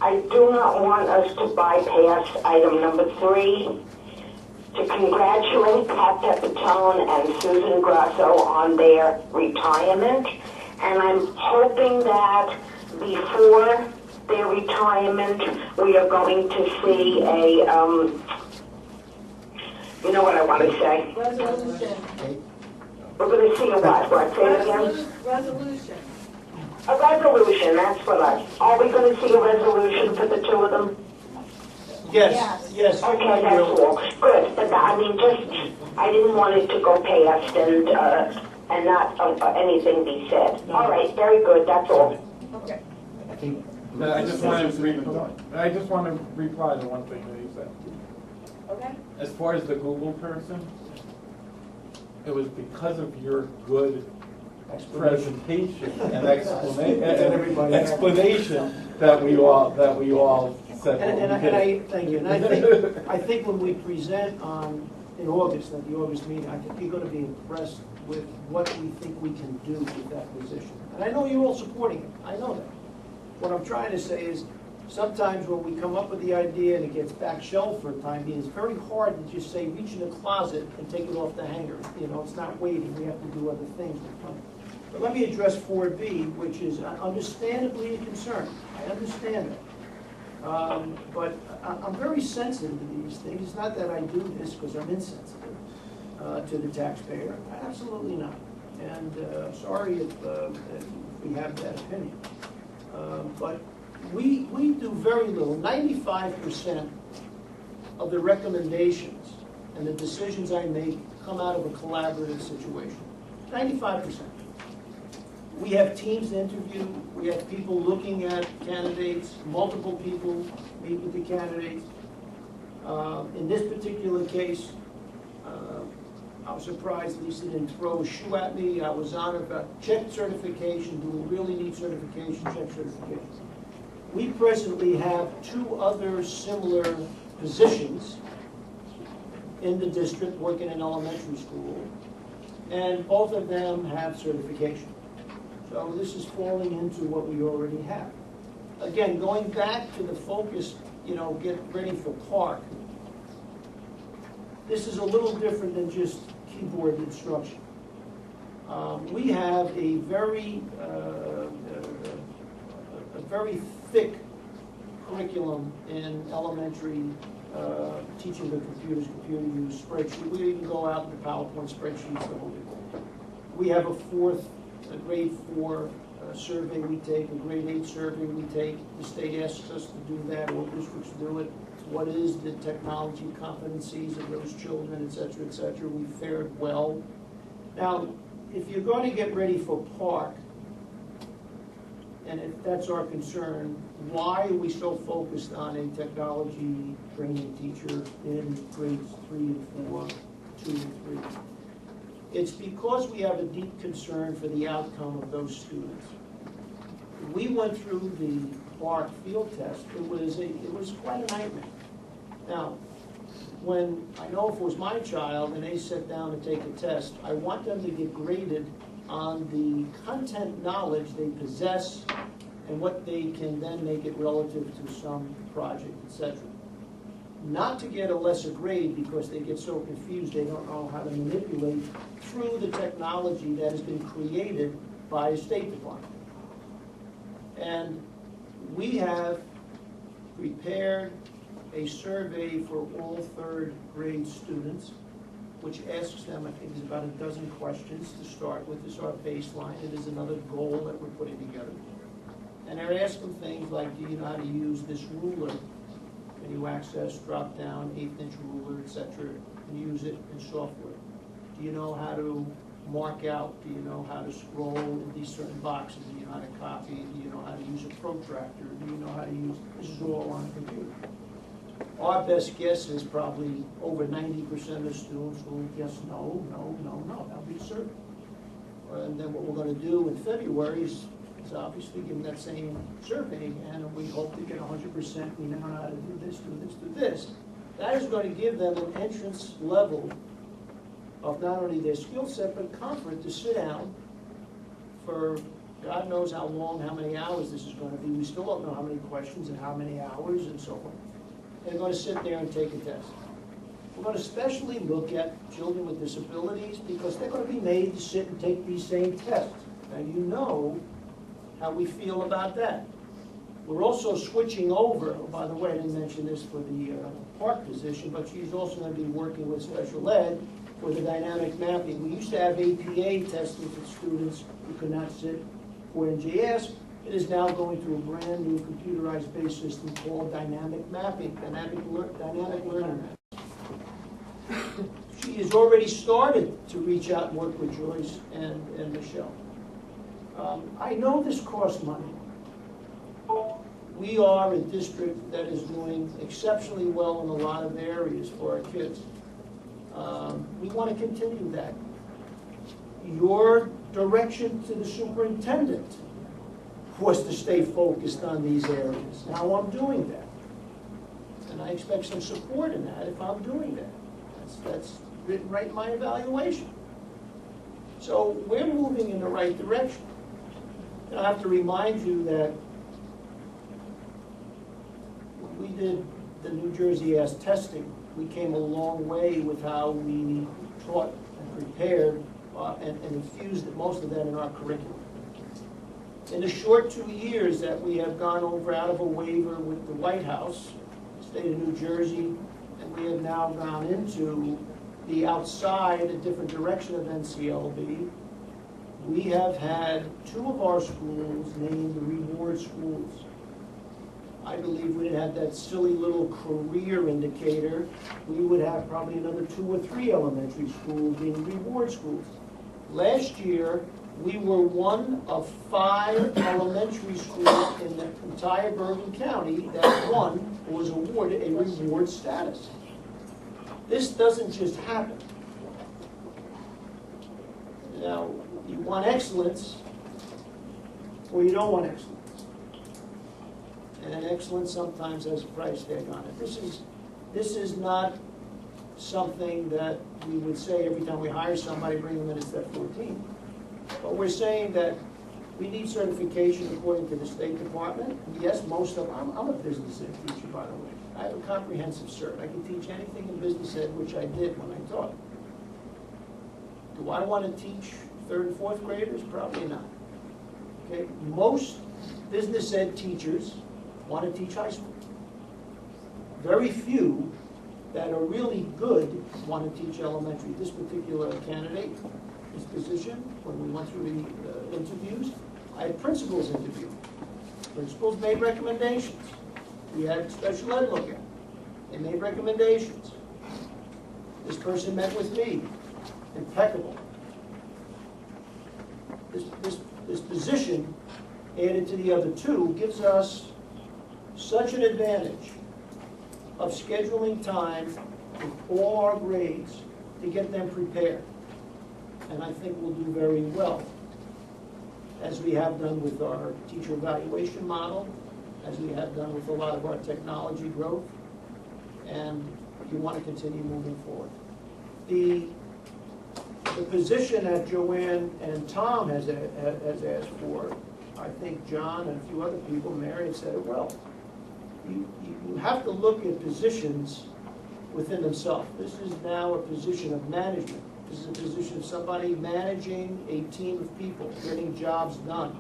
Speaker 3: I do not want us to bypass item number 3, to congratulate Pat Pepitone and Susan Grasso on their retirement. And I'm hoping that before their retirement, we are going to see a, you know what I want to say?
Speaker 2: Resolution.
Speaker 3: We're going to see a what? Say it again?
Speaker 2: Resolution.
Speaker 3: A resolution, that's what are we going to see a resolution for the two of them?
Speaker 5: yes, yes.
Speaker 3: Okay, that's all. Good, but I mean, I didn't want it to go past and not anything be said. All right, very good, that's all.
Speaker 4: Okay.
Speaker 7: I think.
Speaker 6: I just want to reply to one thing that you said.
Speaker 4: Okay.
Speaker 6: As far as the Google person, it was because of your good presentation and explanation that we all said what we
Speaker 5: And I
Speaker 6: did.
Speaker 5: thank you. And I think when we present in August, at the August meeting, I think you're going to be impressed with what we think we can do with that position. And I know you're all supporting it. I know that. What I'm trying to say is, sometimes when we come up with the idea and it gets back shelved for a time being, it's very hard to just say, reach in the closet and take it off the hanger. You know, it's not waiting. We have to do other things. But let me address 4B, which is understandably a concern. I understand that. But I'm very sensitive to these things. It's not that I do this because I'm insensitive to the taxpayer. Absolutely not. And sorry if we have that opinion. But we do very little. 95% of the recommendations and the decisions I make come out of a collaborative situation. 95%. We have teams to interview. We have people looking at candidates. Multiple people meet with the candidates. In this particular case, I was surprised Lisa didn't throw a shoe at me. I was on about check certification. Do we really need certification? Check certification. We presently have 2 other similar positions in the district working in elementary school, and both of them have certification. So this is falling into what we already have. Again, going back to the focus, get ready for Park, this is a little different than just keyboard instruction. We have a very thick curriculum in elementary, teaching the computer use, spreadsheet. We even go out in the PowerPoint spreadsheets, the whole thing. We have a grade 4 survey we take, a grade 8 survey we take. The state asks us to do that, all districts do it. What is the technology competencies of those children, et cetera, et cetera. We fared well. Now, if you're going to get ready for Park, and if that's our concern, why are we so focused on a technology training teacher in grades 3 and 4, 2 and 3? It's because we have a deep concern for the outcome of those students. We went through the Park field test. It was quite a nightmare. Now, I know if it was my child and they sit down and take a test, I want them to get graded on the content knowledge they possess and what they can then make it relative to some project, etc. Not to get a lesser grade because they get so confused they don't know how to manipulate through the technology that has been created by a State Department. And we have prepared a survey for all 3rd grade students, which asks them, I think there's about a dozen questions to start with. This is our baseline. It is another goal that we're putting together. And they're asking things like, do you know how to use this ruler? Can you access, drop down, 1/8-inch ruler, etc., and use it in software? Do you know how to mark out? Do you know how to scroll in these certain boxes? Do you know how to copy? Do you know how to use a protractor? Do you know how to use, this is all on a computer. Our best guess is probably over 90% of the students will guess no, that'll be certain. And then what we're going to do in February is is obviously given that same survey, and we hope to get 100%, we now know how to do this, do this, do this. That is going to give them an entrance level of not only their skill set, but comfort to sit down for God knows how long, how many hours this is going to be. We still don't know how many questions and how many hours and so on. They're going to sit there and take a test. We're going to especially look at children with disabilities because they're going to be made to sit and take these same tests. And you know how we feel about that. We're also switching over, oh, by the way, I didn't mention this for the park position, but she's also going to be working with special ed for the dynamic mapping. We used to have APA testing for students who could not sit for NJS. It is now going through a brand new computerized based system called dynamic mapping, dynamic learning maps. She has already started to reach out and work with Joyce and Michelle. I know this costs money. We are a district that is doing exceptionally well in a lot of areas for our kids. We want to continue that. Your direction to the superintendent was to stay focused on these areas. Now I'm doing that. And I expect some support in that if I'm doing that. That's written right in my evaluation. So we're moving in the right direction. And I have to remind you that when we did the New Jersey ass testing, we came a long way with how we taught and prepared and infused most of that in our curriculum. In the short 2 years that we have gone over out of a waiver with the White House, the state of New Jersey, and we have now gone into the outside, a different direction of NCLB, we have had 2 of our schools named the reward schools. I believe we didn't have that silly little career indicator. We would have probably another 2 or 3 elementary schools being reward schools. Last year, we were one of 5 elementary schools in the entire Bergen County that won or was awarded a reward status. This doesn't just happen. Now, you want excellence, or you don't want excellence. And excellence sometimes has a price tag on it. This is not something that we would say every time we hire somebody, bring them in at step 14. But we're saying that we need certification according to the State Department. Yes, most of them. I'm a business ed teacher, by the way. I have a comprehensive cert. I can teach anything in business ed, which I did when I taught. Do I want to teach 3rd and 4th graders? Probably not. Okay, most business ed teachers want to teach high school. Very few that are really good want to teach elementary. This particular candidate, this position, when we went through the interviews, I had principals interview. Principals made recommendations. We had special ed look at it. They made recommendations. This person met with me. Impeccable. This position, added to the other 2, gives us such an advantage of scheduling time with all our grades to get them prepared. And I think we'll do very well, as we have done with our teacher evaluation model, as we have done with a lot of our technology growth, and you want to continue moving forward. The position that Joanne and Tom has asked for, I think John and a few other people, Mary, have said it well. You have to look at positions within themselves. This is now a position of management. This is a position of somebody managing a team of people, getting jobs done.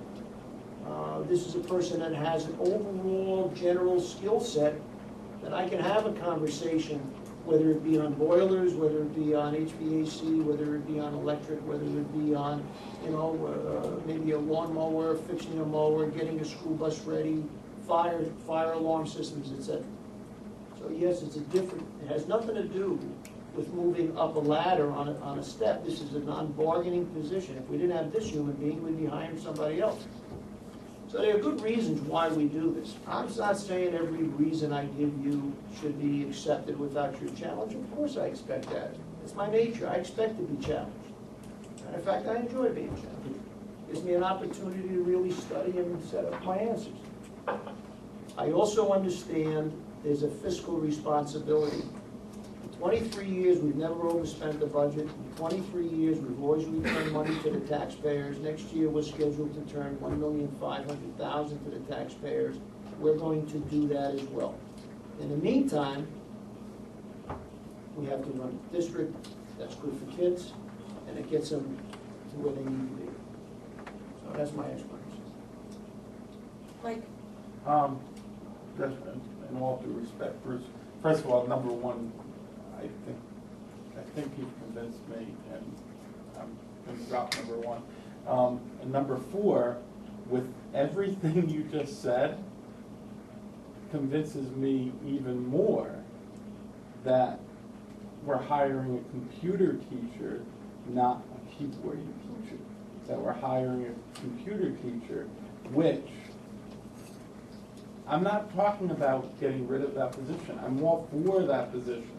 Speaker 5: This is a person that has an overall general skill set that I can have a conversation, whether it be on boilers, whether it be on HVAC, whether it be on electric, whether it be on, maybe a lawnmower, fixing a mower, getting a school bus ready, fire alarm systems, etc. So yes, it has nothing to do with moving up a ladder on a step. This is a non-bargaining position. If we didn't have this human being, we'd be hiring somebody else. So there are good reasons why we do this. I'm not saying every reason I give you should be accepted without your challenge. Of course I expect that. It's my nature. I expect to be challenged. And in fact, I enjoy being challenged. gives me an opportunity to really study and set up my answers. I also understand there's a fiscal responsibility. In 23 years, we've never overspent the budget. In 23 years, we've always returned money to the taxpayers. Next year, we're scheduled to turn $1,500,000 to the taxpayers. We're going to do that as well. In the meantime, we have to run a district that's good for kids, and it gets them to where they need to be. So that's my explanation.
Speaker 4: Mike?
Speaker 6: Just in all due respect, Bruce, first of all, number one, I think you've convinced me, and I'm going to drop number one. And number four, with everything you just said, convinces me even more that we're hiring a computer teacher, not a keyboard teacher. That we're hiring a computer teacher, which I'm not talking about getting rid of that position. I'm all for that position.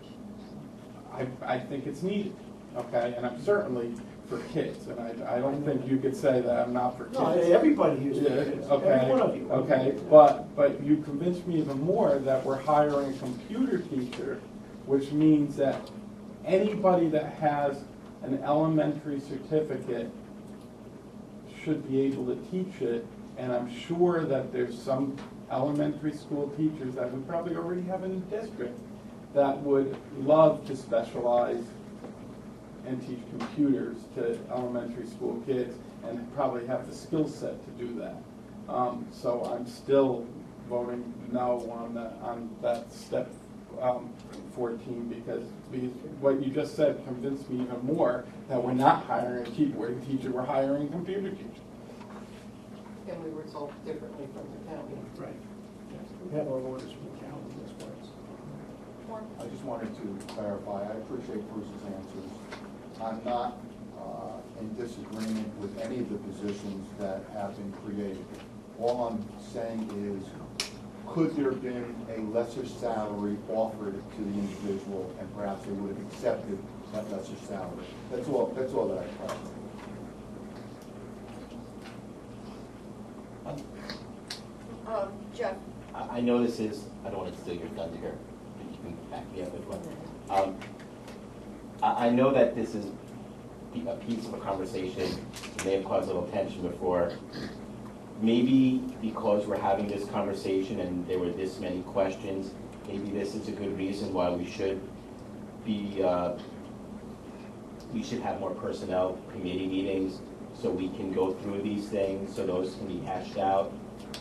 Speaker 6: I think it's needed, okay? And I'm certainly for kids, and I don't think you could say that I'm not for kids.
Speaker 5: No, everybody here is for
Speaker 6: Yeah,
Speaker 5: kids.
Speaker 6: okay,
Speaker 5: Every one of you.
Speaker 6: okay, but you convinced me even more that we're hiring a computer teacher, which means that anybody that has an elementary certificate should be able to teach it, and I'm sure that there's some elementary school teachers that we probably already have in the district that would love to specialize and teach computers to elementary school kids and probably have the skill set to do that. So I'm still voting no on that step 14 because what you just said convinced me even more that we're not hiring a keyboard teacher, we're hiring a computer teacher.
Speaker 1: And we were told differently from the county.
Speaker 5: Right. We have our orders from the county, that's why it's.
Speaker 7: I just wanted to clarify, I appreciate Bruce's answers. I'm not in disagreement with any of the positions that have been created. All I'm saying is, could there have been a lesser salary offered to the individual, and perhaps they would have accepted that lesser salary? That's all that I question.
Speaker 4: Jeff?
Speaker 9: I know this is, I don't want to steal your thunder here, but you can back me up if you want. I know that this is a piece of a conversation that may have caused a little tension before. Maybe because we're having this conversation and there were this many questions, maybe this is a good reason why we should be, we should have more personnel committee meetings so we can go through these things, so those can be hashed out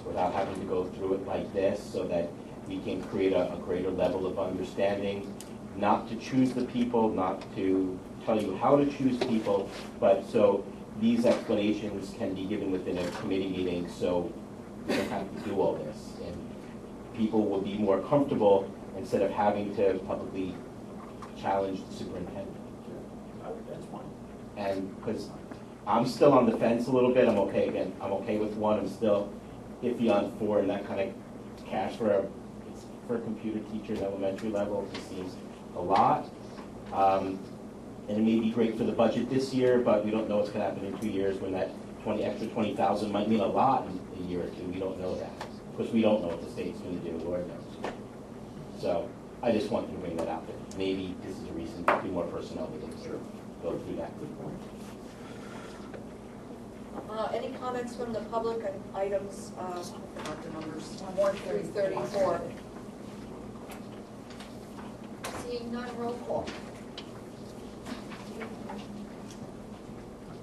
Speaker 9: without having to go through it like this, so that we can create a greater level of understanding, not to choose the people, not to tell you how to choose people, but so these explanations can be given within a committee meeting, so we don't have to do all this. And people will be more comfortable instead of having to publicly challenge the superintendent.
Speaker 5: That's fine.
Speaker 9: And because I'm still on the fence a little bit, I'm okay with one, I'm still iffy on 4, and that kind of cash for a computer teacher at elementary level just seems a lot. And it may be great for the budget this year, but we don't know what's going to happen in 2 years when that extra 20,000 might mean a lot in a year or two. We don't know that. Of course, we don't know what the state's going to do, Lord knows. So I just wanted to bring that out there. Maybe this is a reason to do more personnel meetings or go through that.
Speaker 4: Any comments from the public on items, I forgot the numbers, 1 through 34? Seeing none, roll call.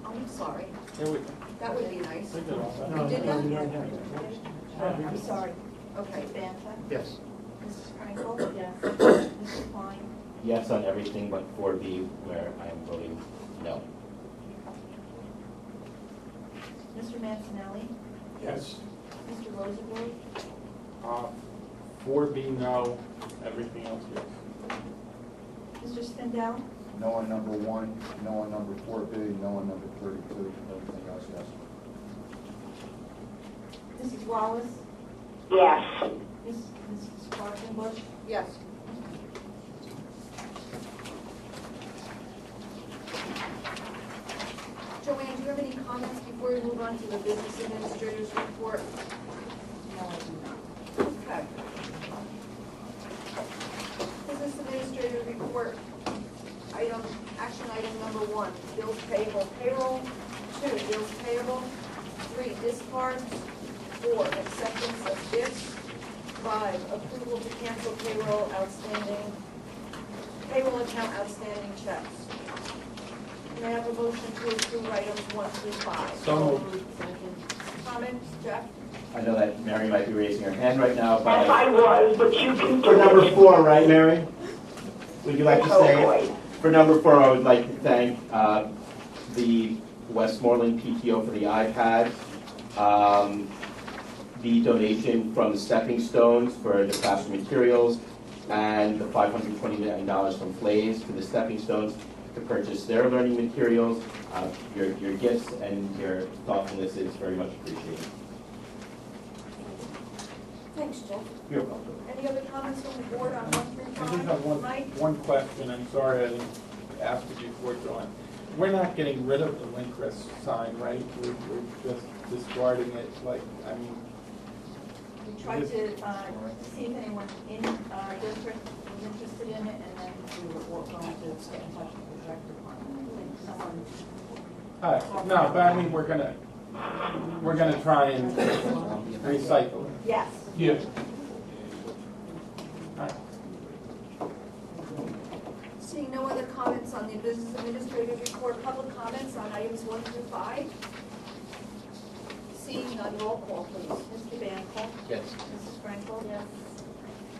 Speaker 4: I'm sorry,
Speaker 6: Here we
Speaker 4: that would be nice.
Speaker 6: think of all that.
Speaker 4: You did that?
Speaker 5: we don't have it.
Speaker 4: I'm sorry. Okay.
Speaker 2: Banta?
Speaker 5: Yes.
Speaker 2: Mrs. Frankel? Yes. Mr. Klein?
Speaker 9: Yes on everything but 4B, where I am voting no.
Speaker 2: Mr. Mancinelli?
Speaker 5: Yes.
Speaker 2: Mr. Rosenberg?
Speaker 6: 4B no, everything else yes.
Speaker 2: Mr. Spindell?
Speaker 7: No on number 1, no on number 4B, no on number 32, everything else yes.
Speaker 2: Mrs. Wallace?
Speaker 3: Yes.
Speaker 2: Mrs. Quackenbush?
Speaker 4: Yes. Joanne, do you have any comments before we move on to the business administrator's report?
Speaker 2: No, I do not.
Speaker 4: Okay. Business administrator's report, action item number 1, bills payable, payroll. 2, bills payable. 3, discards. 4, acceptance of gifts. 5, approval to cancel payroll account outstanding checks. May I have a motion to approve items 1 through 5?
Speaker 6: So moved.
Speaker 4: Comments, Jeff?
Speaker 9: I know that Mary might be raising her hand right now,
Speaker 3: Yes,
Speaker 9: but
Speaker 3: I was, but you can do
Speaker 9: for number
Speaker 3: it.
Speaker 9: 4, right, Mary? Would you like to
Speaker 3: Oh,
Speaker 9: say it?
Speaker 3: boy.
Speaker 9: For number 4, I would like to thank the Westmoreland PTO for the iPad, the donation from the Stepping Stones for the classroom materials, and the $520 million from Flays for the Stepping Stones to purchase their learning materials. Your gifts and your thoughtfulness is very much appreciated.
Speaker 4: Thanks, Jeff.
Speaker 9: You're welcome.
Speaker 4: Any other comments from the board on 1 through 5?
Speaker 6: I just have
Speaker 4: Mike?
Speaker 6: one question, I'm sorry I didn't ask it before, Joanne. We're not getting rid of the Lincrest sign, right? We're just discarding it, like, I mean,
Speaker 10: We tried to see if anyone in our district was interested in it, and then we were going to get in touch with the rec department. I think someone,
Speaker 6: no, but I mean, we're gonna try and recycle it.
Speaker 10: yes.
Speaker 6: Yeah.
Speaker 4: Seeing no other comments on the business administrative report, public comments on items 1 through 5? Seeing none, roll call, please.
Speaker 10: Mr. Bancroft?
Speaker 9: Yes.
Speaker 10: Mrs. Frankel? Yes.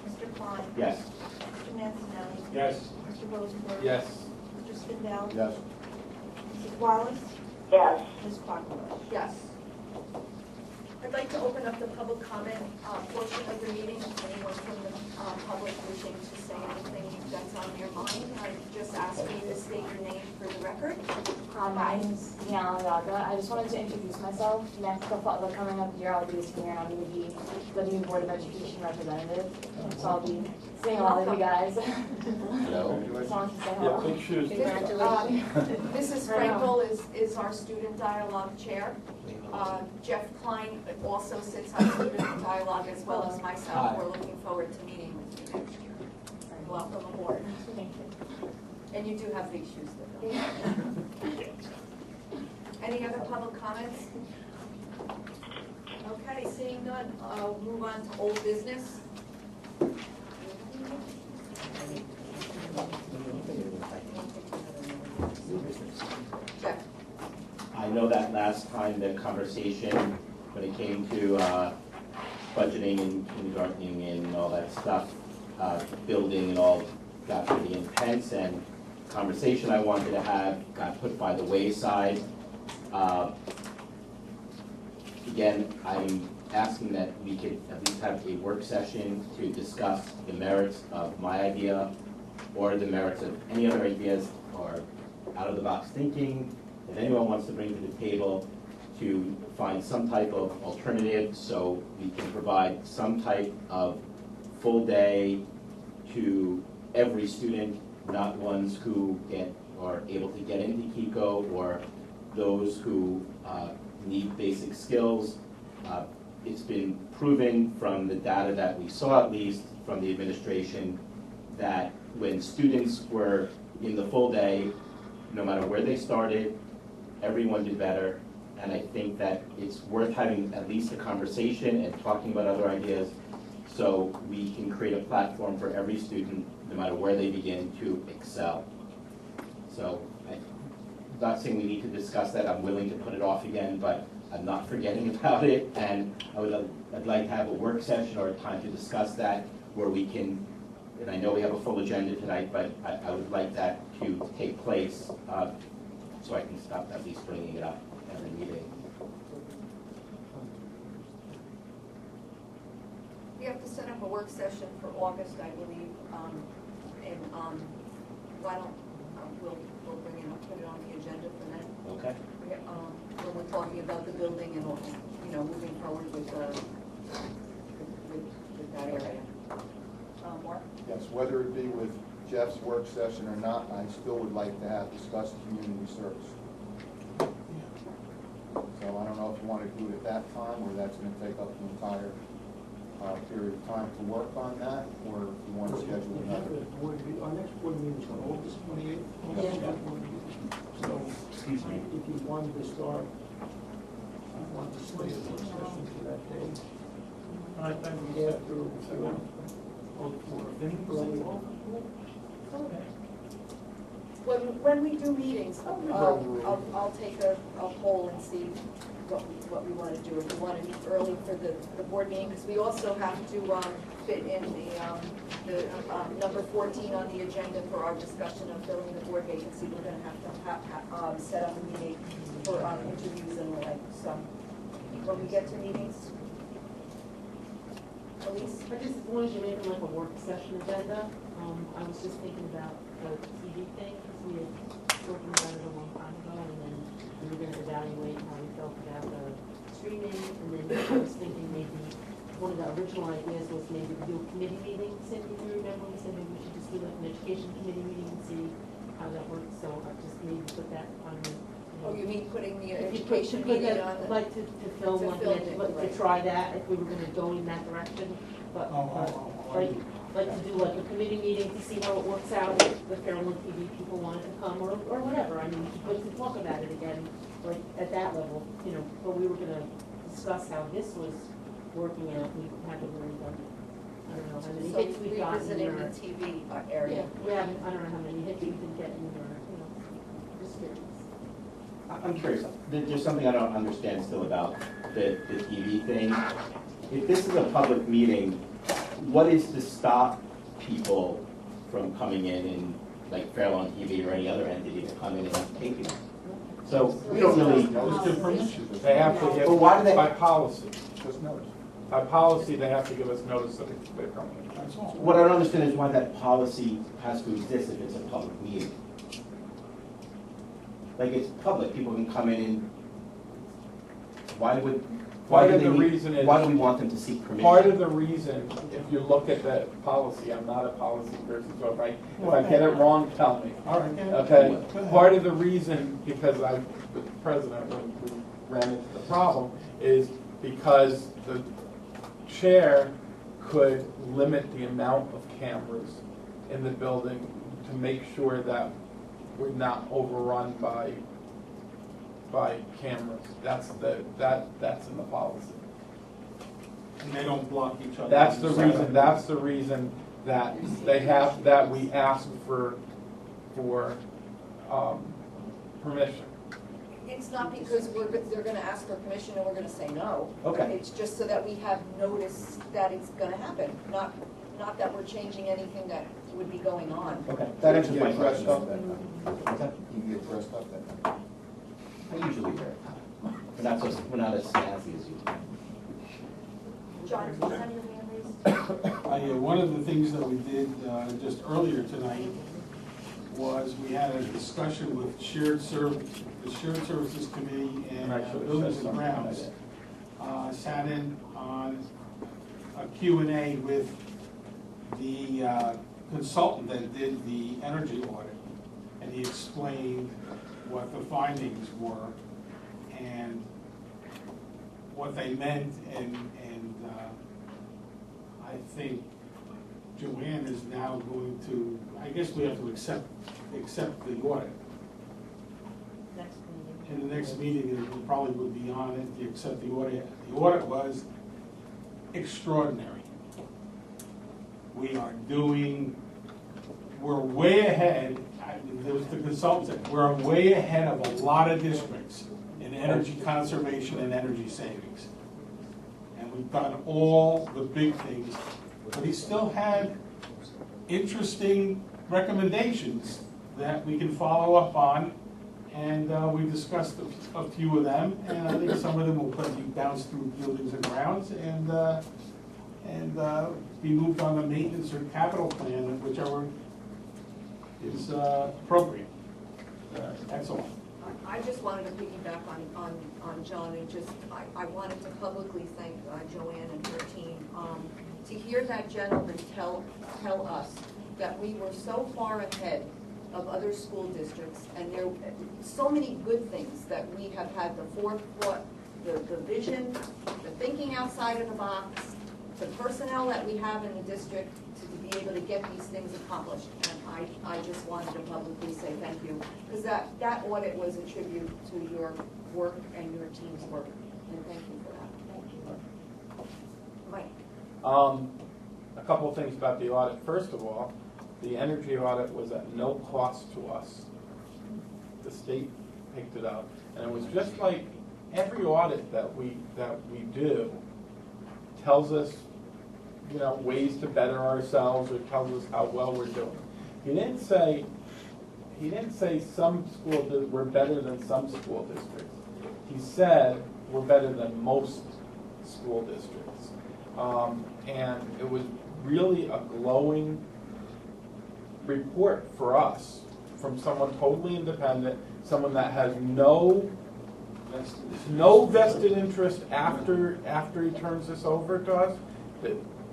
Speaker 10: Mr. Klein?
Speaker 9: Yes.
Speaker 10: Mr. Mancinelli?
Speaker 6: Yes.
Speaker 10: Mr. Rosenberg?
Speaker 6: Yes.
Speaker 10: Mr. Spindell?
Speaker 7: Yes.
Speaker 10: Mrs. Wallace?
Speaker 3: Yes.
Speaker 10: Ms. Quackenbush?
Speaker 4: Yes. I'd like to open up the public comment portion of the meeting. If anyone from the public wishing to say anything that's on their mind, I just ask you to state your name for the record.
Speaker 11: My name's Diana Yaga. I just wanted to introduce myself. Next, the coming up year, I'll be a senior and I'm going to be the new Board of Education representative. So I'll be saying hello to you guys.
Speaker 9: Hello.
Speaker 11: Just wanted to say
Speaker 6: Yeah,
Speaker 11: hello.
Speaker 6: big shoes.
Speaker 4: Mrs. Frankel is our student dialogue chair. Jeff Klein also sits on student dialogue as well as myself.
Speaker 9: Hi.
Speaker 4: We're looking forward to meeting with you next year. Welcome aboard.
Speaker 11: Thank you.
Speaker 4: And you do have big shoes to fill. Any other public comments? Okay, seeing none, I'll move on to old business. Jeff?
Speaker 9: I know that last time the conversation, when it came to budgeting and kindergartening and all that stuff, building and all got pretty intense, and conversation I wanted to have got put by the wayside. Again, I'm asking that we could at least have a work session to discuss the merits of my idea or the merits of any other ideas or out-of-the-box thinking that anyone wants to bring to the table to find some type of alternative so we can provide some type of full day to every student, not ones who are able to get into KICO or those who need basic skills. It's been proven from the data that we saw, at least from the administration, that when students were in the full day, no matter where they started, everyone did better. And I think that it's worth having at least a conversation and talking about other ideas so we can create a platform for every student, no matter where they begin, to excel. So I'm not saying we need to discuss that. I'm willing to put it off again, but I'm not forgetting about it. And I'd like to have a work session or a time to discuss that where we can, and I know we have a full agenda tonight, but I would like that to take place so I can stop at least bringing it up every meeting.
Speaker 4: We have to set up a work session for August, I believe, and why don't, we'll bring it up, put it on the agenda for then.
Speaker 9: Okay.
Speaker 4: When we're talking about the building and, moving forward with that area. Mark?
Speaker 7: Yes, whether it be with Jeff's work session or not, I still would like to have discussed community service. want to do it at that time, or that's going to take up the entire period of time to work on that, or if you want to schedule another.
Speaker 5: Our next board meeting is on August 28th. So,
Speaker 9: Excuse me.
Speaker 5: if you wanted to start, I want to stay in work session for that day. After,
Speaker 4: When we do meetings, I'll take a poll and see what we want to do. If we want to meet early for the board meeting, because we also have to fit in the number 14 on the agenda for our discussion of filling the board vacancy. We're going to have to set up a meeting for interviews and the like. So when we get to meetings, Elise?
Speaker 8: I just, as long as you're making like a work session agenda, I was just thinking about the TV thing, because we had spoken about it a long time ago, and then we were gonna evaluate how we felt about the streaming, and then I was thinking maybe, one of the original ideas was maybe do a committee meeting. Cindy, if you remember, we said maybe we should just do like an education committee meeting and see how that works, so I just maybe put that on the.
Speaker 4: Oh, you mean putting the
Speaker 8: If you
Speaker 4: education
Speaker 8: put
Speaker 4: meeting
Speaker 8: that,
Speaker 4: on the?
Speaker 8: like to film,
Speaker 4: to
Speaker 8: like,
Speaker 4: film
Speaker 8: to
Speaker 4: it,
Speaker 8: to
Speaker 4: right.
Speaker 8: try that, if we were gonna go in that direction, but, like to do like a committee meeting to see how it works out, if the Fairlawn TV people wanted to come, or whatever, I mean, but to talk about it again, like, at that level, you know, but we were gonna discuss how this was working out, we haven't really done, I don't know how many
Speaker 4: So
Speaker 8: hits we've gotten,
Speaker 4: revisiting
Speaker 8: or,
Speaker 4: the TV area.
Speaker 8: we haven't, I don't know how many hits we've been getting, or, you know, just curious.
Speaker 9: I'm curious, there's something I don't understand still about the TV thing. If this is a public meeting, what is to stop people from coming in and, like Fairlawn TV or any other entity to come in and taping it? So we don't really.
Speaker 6: They have to
Speaker 9: Well, why do
Speaker 6: give,
Speaker 9: they-
Speaker 6: by policy, just notice. By policy, they have to give us notice that they're coming in. That's all.
Speaker 9: What I don't understand is why that policy has to exist if it's a public meeting. Like, it's public, people can come in and, why do
Speaker 6: Part of
Speaker 9: they
Speaker 6: the
Speaker 9: need-
Speaker 6: reason is-
Speaker 9: why do we want them to seek permission?
Speaker 6: Part of the reason, if you look at the policy, I'm not a policy person, so if I get it wrong, tell me.
Speaker 5: All right,
Speaker 6: Okay, part of the reason, because I was president when we ran into the problem, is because the chair could limit the amount of cameras in the building to make sure that we're not overrun by cameras. That's in the policy.
Speaker 5: And they don't block each other.
Speaker 6: That's the reason that they have, that we ask for permission.
Speaker 4: It's not because they're gonna ask for permission and we're gonna say no.
Speaker 9: Okay.
Speaker 4: It's just so that we have notice that it's gonna happen, not that we're changing anything that would be going on.
Speaker 9: Okay, that answers
Speaker 7: You
Speaker 9: my
Speaker 7: get dressed
Speaker 9: question.
Speaker 7: up that night.
Speaker 9: What's that?
Speaker 7: You can get dressed up that night.
Speaker 9: I usually wear it. We're not as snazzy as you.
Speaker 4: John, do you have your hand raised?
Speaker 5: One of the things that we did just earlier tonight was we had a discussion with the Shared Services Committee and
Speaker 6: I should have
Speaker 5: Buildings
Speaker 6: said
Speaker 5: and
Speaker 6: something
Speaker 5: Grounds.
Speaker 6: about
Speaker 5: Sat in on a Q&A with the consultant that did the energy audit, and he explained what the findings were and what they meant, and I think Joanne is now going to, I guess we have to accept the audit.
Speaker 8: Next meeting.
Speaker 5: In the next meeting, it probably would be on it, to accept the audit. The audit was extraordinary. We're way ahead, there was the consultant said, we're way ahead of a lot of districts in energy conservation and energy savings. And we've done all the big things, but he still had interesting recommendations that we can follow up on. And we discussed a few of them, and I think some of them will probably bounce through Buildings and Grounds and be moved on the maintenance or capital plan, whichever is appropriate. That's all.
Speaker 4: I just wanted to piggyback on John, and just, I wanted to publicly thank Joanne and her team. To hear that gentleman tell us that we were so far ahead of other school districts, and there so many good things that we have had the forethought the vision, the thinking outside of the box, the personnel that we have in the district to be able to get these things accomplished. And I just wanted to publicly say thank you, because that audit was a tribute to your work and your team's work, and thank you for that. Thank you. Mike?
Speaker 6: A couple of things about the audit. First of all, the energy audit was at no cost to us. The state picked it up, and it was just like every audit that we do tells us, you know, ways to better ourselves, or tells us how well we're doing. He didn't say some schools were better than some school districts. He said we're better than most school districts, and it was really a glowing report for us from someone totally independent, someone that has no vested interest after he turns this over to us.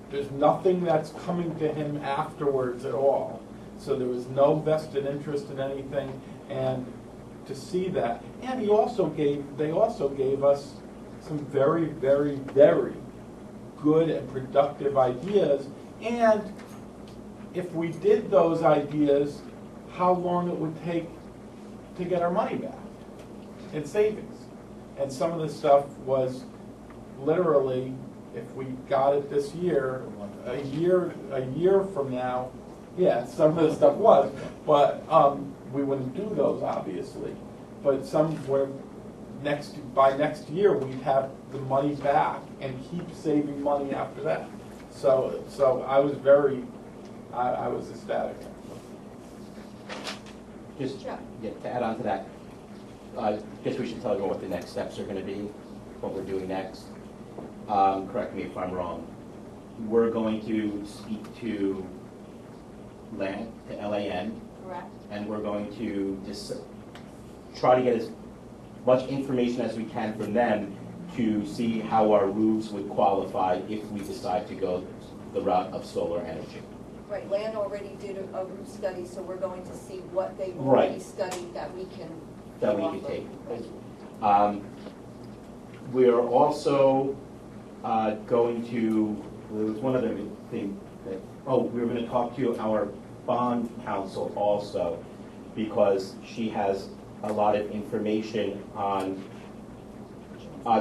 Speaker 6: There's nothing that's coming to him afterwards at all. So there was no vested interest in anything, and to see that, and they also gave us some very, very, very good and productive ideas, and if we did those ideas, how long it would take to get our money back in savings. And some of the stuff was literally, if we got it this year, a year from now, yeah, some of the stuff was, but we wouldn't do those obviously. But some were by next year we'd have the money back and keep saving money after that. So I was I was ecstatic.
Speaker 9: Just to add on to that, I guess we should tell everyone what the next steps are going to be, what we're doing next. Correct me if I'm wrong. We're going to speak to LAN,
Speaker 4: Correct.
Speaker 9: and we're going to just try to get as much information as we can from them to see how our roofs would qualify if we decide to go the route of solar energy.
Speaker 4: Right, Land already did a roof study, so we're going to see what they've already studied that we can
Speaker 9: take. We are also going to, there was one other thing that, we were going to talk to our bond counsel also, because she has a lot of information on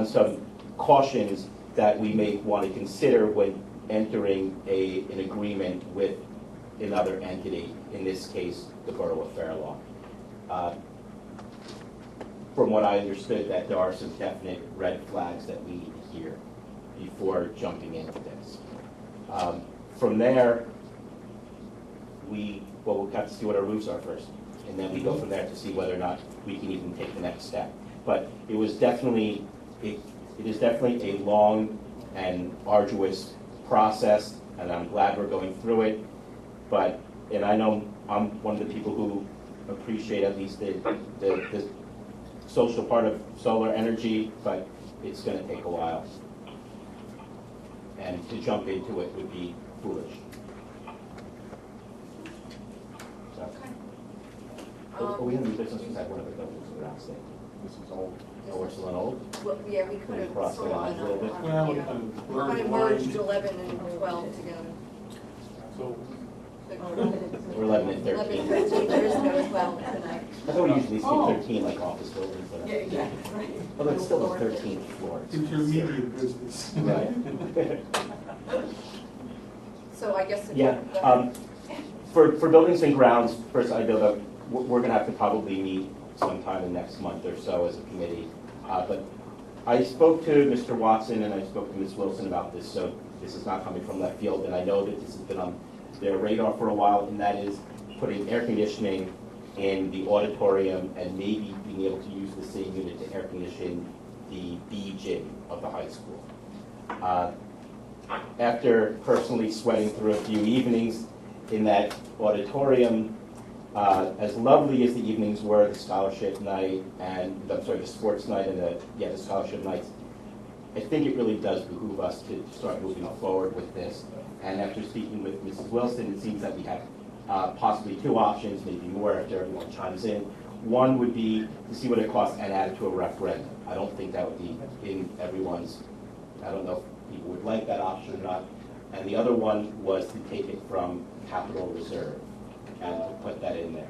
Speaker 9: some cautions that we may want to consider when entering an agreement with another entity, in this case, the Borough of Fair Lawn. From what I understood, that there are some definite red flags that we need to hear before jumping into this. From there, we'll have to see what our roofs are first, and then we go from there to see whether or not we can even take the next step. But it was definitely, it is definitely a long and arduous process, and I'm glad we're going through it. And I know I'm one of the people who appreciate at least the social part of solar energy, but it's going to take a while. And to jump into it would be foolish. So.
Speaker 4: Okay.
Speaker 9: We have new business, we had one of the buildings that are outstanding. This is old. Oh, we're still on old?
Speaker 4: Well, yeah, we could have
Speaker 9: Cross the
Speaker 4: sort of
Speaker 9: lines a little bit.
Speaker 6: Well, we
Speaker 4: yeah.
Speaker 6: kind of
Speaker 4: We
Speaker 6: blurred
Speaker 4: kind of
Speaker 6: the
Speaker 4: merged
Speaker 6: lines.
Speaker 4: 11 and 12 together.
Speaker 6: So
Speaker 9: We're 11 and 13.
Speaker 4: 11 and 13, there is no 12 tonight.
Speaker 9: I thought we usually see 13 like office buildings, but
Speaker 8: Yeah, right.
Speaker 9: although it's still the 13th floor.
Speaker 7: Intermediate business.
Speaker 9: Right.
Speaker 4: So I guess.
Speaker 9: Yeah. For buildings and grounds, first I know that we're going to have to probably meet sometime in the next month or so as a committee. But I spoke to Mr. Watson and I spoke to Ms. Wilson about this, so this is not coming from left field, and I know that this has been on their radar for a while, and that is putting air conditioning in the auditorium and maybe being able to use the same unit to air condition the B gym of the high school. After personally sweating through a few evenings in that auditorium, as lovely as the evenings were, the scholarship night and, the sports night and the scholarship nights, I think it really does behoove us to start moving forward with this. And after speaking with Mrs. Wilson, it seems that we have possibly two options, maybe more after everyone chimes in. One would be to see what it costs and add it to a referendum. I don't think that would be in everyone's, I don't know if people would like that option or not. And the other one was to take it from capital reserve and to put that in there.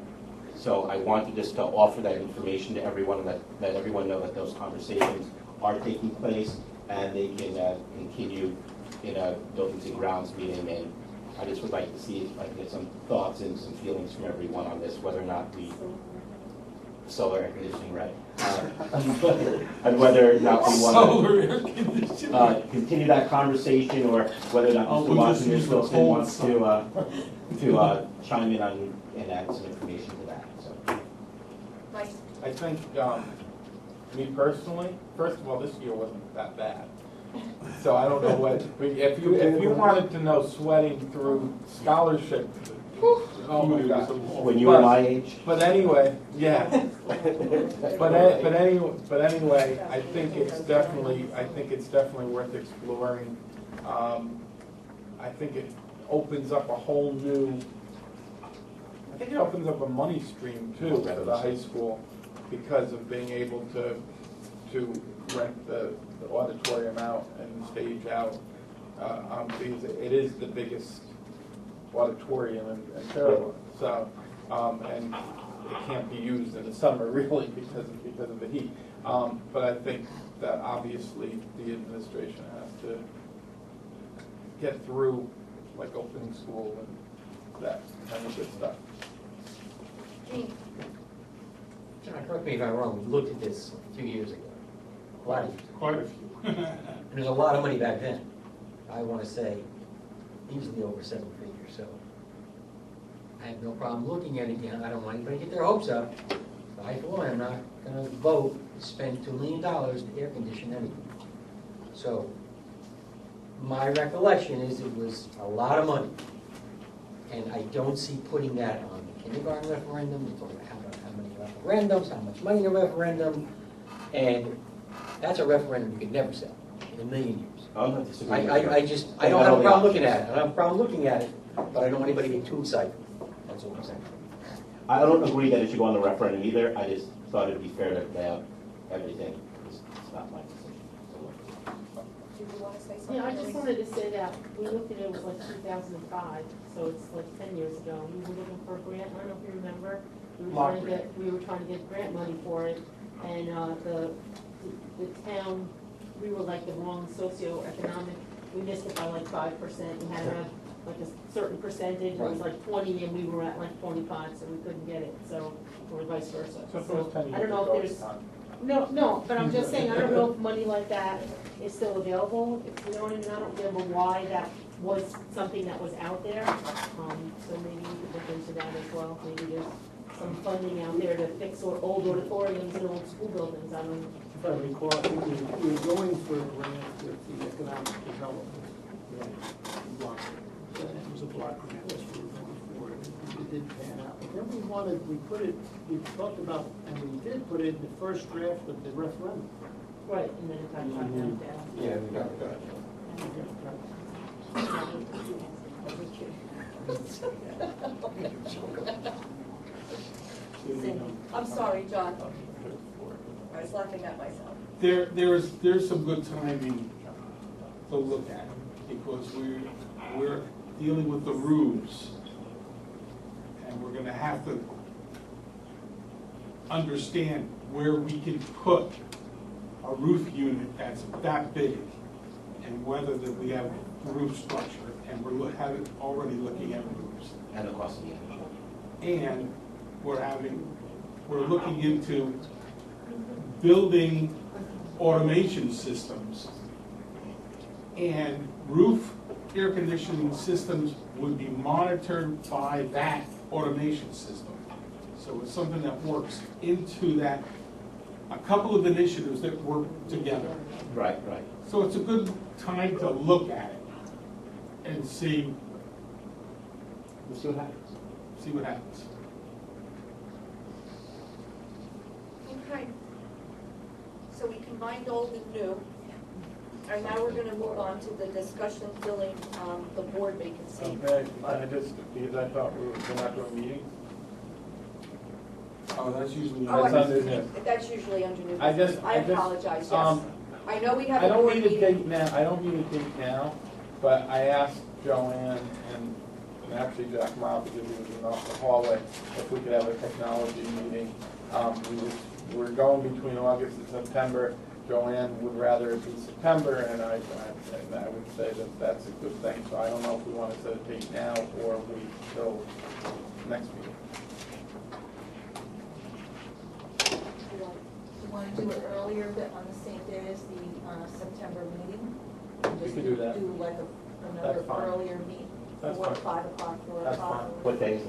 Speaker 9: So I wanted just to offer that information to everyone, and let everyone know that those conversations are taking place and they can continue in a Buildings and Grounds meeting. And I just would like to see if I can get some thoughts and some feelings from everyone on this, whether or not we, solar air conditioning, right? And whether or not we want to continue that conversation, or whether or not Mr. Washington wants to chime in on and add some information to that. So.
Speaker 4: Mike?
Speaker 6: I think, me personally, first of all, this year wasn't that bad. So I don't know what, if you wanted to know sweating through scholarship, oh my God.
Speaker 9: When you were my age?
Speaker 6: But anyway, yeah. But anyway, I think it's definitely worth exploring. I think it opens up a whole new, I think it opens up a money stream too for the high school, because of being able to rent the auditorium out and the stage out. Because it is the biggest auditorium in Fairlawn. So, and it can't be used in the summer really because of the heat. But I think that obviously the administration has to get through like opening school and that kind of good stuff.
Speaker 4: Gene?
Speaker 12: John, correct me if I'm wrong, we looked at this a few years ago. Quite a few. And there's a lot of money back then. I want to say easily over 7 figures, so I have no problem looking at it again. I don't want anybody to get their hopes up. I, for one, am not going to vote to spend $2 million to air condition anything. So my recollection is it was a lot of money. And I don't see putting that on the kindergarten referendum. We're talking about how many referendums, how much money in a referendum. And that's a referendum you could never sell in a million years.
Speaker 9: I'm not disagreeing.
Speaker 12: I don't have a problem looking at it. I don't have a problem looking at it, but I don't want anybody to get too excited. That's all I'm saying.
Speaker 9: I don't agree that it should go on the referendum either. I just thought it'd be fair to lay out everything. It's not my decision.
Speaker 4: Did you want to say something?
Speaker 8: Yeah, I just wanted to say that we looked at it, it was like 2005, so it's like 10 years ago. We were looking for a grant, I don't know if you remember. We were trying to get grant money for it, and the town, we were like the wrong socioeconomic, we missed it by like 5%. We had to have like a certain percentage, it was like 20 and we were at like 25, so we couldn't get it, so, or vice versa. So I don't know if there's, no, but I'm just saying, I don't know if money like that is still available, if you know what I mean. I don't remember why that was something that was out there, so maybe we could look into that as well. Maybe there's some funding out there to fix old auditoriums and old school buildings, I don't know.
Speaker 5: If I recall, I think we were going for a grant with the economic development block. It was a block grant, that's what we were going for, and it did pan out. But then we talked about, and we did put it in the first draft of the referendum.
Speaker 8: Right, and then it got shut down.
Speaker 12: Yeah, we got it.
Speaker 4: I'm sorry, John. I was laughing at myself.
Speaker 13: There's some good timing to look at, because we're dealing with the roofs, and we're going to have to understand where we can put a roof unit that's that big, and whether that we have roof structure, and we're already looking at roofs.
Speaker 9: And the cost of the energy.
Speaker 13: And we're looking into building automation systems, and roof air conditioning systems would be monitored by that automation system. So it's something that works into that, a couple of initiatives that work together.
Speaker 9: Right.
Speaker 13: So it's a good time to look at it and see.
Speaker 9: We'll see what happens.
Speaker 13: See what happens.
Speaker 4: Okay. So we combined old and new. And now we're gonna move on to the discussion filling the board vacancy.
Speaker 6: Okay, because I thought we're not doing meetings.
Speaker 13: Oh, that's usually.
Speaker 2: Oh,
Speaker 6: That's
Speaker 2: I-
Speaker 6: underneath.
Speaker 2: That's usually under new
Speaker 6: I
Speaker 2: business.
Speaker 6: just-
Speaker 2: I
Speaker 6: I just,
Speaker 2: apologize, yes. I know we have
Speaker 6: I
Speaker 2: a
Speaker 6: don't
Speaker 2: board
Speaker 6: need a
Speaker 2: meeting.
Speaker 6: date now, I don't need a date now, but I asked Joanne and actually Jack Miles, because he was in the hallway, if we could have a technology meeting. We're going between August and September. Joanne would rather it be September, and I would say that that's a good thing. So I don't know if we want to set a date now or wait till next meeting.
Speaker 10: You want to do it earlier, but on the same day as the September meeting?
Speaker 6: We could do that.
Speaker 10: Do like another
Speaker 6: That's fine.
Speaker 10: earlier meet,
Speaker 6: That's
Speaker 10: 4,
Speaker 6: fine.
Speaker 10: 5 o'clock, 4
Speaker 6: That's
Speaker 10: o'clock.
Speaker 6: fine.
Speaker 9: What day is it?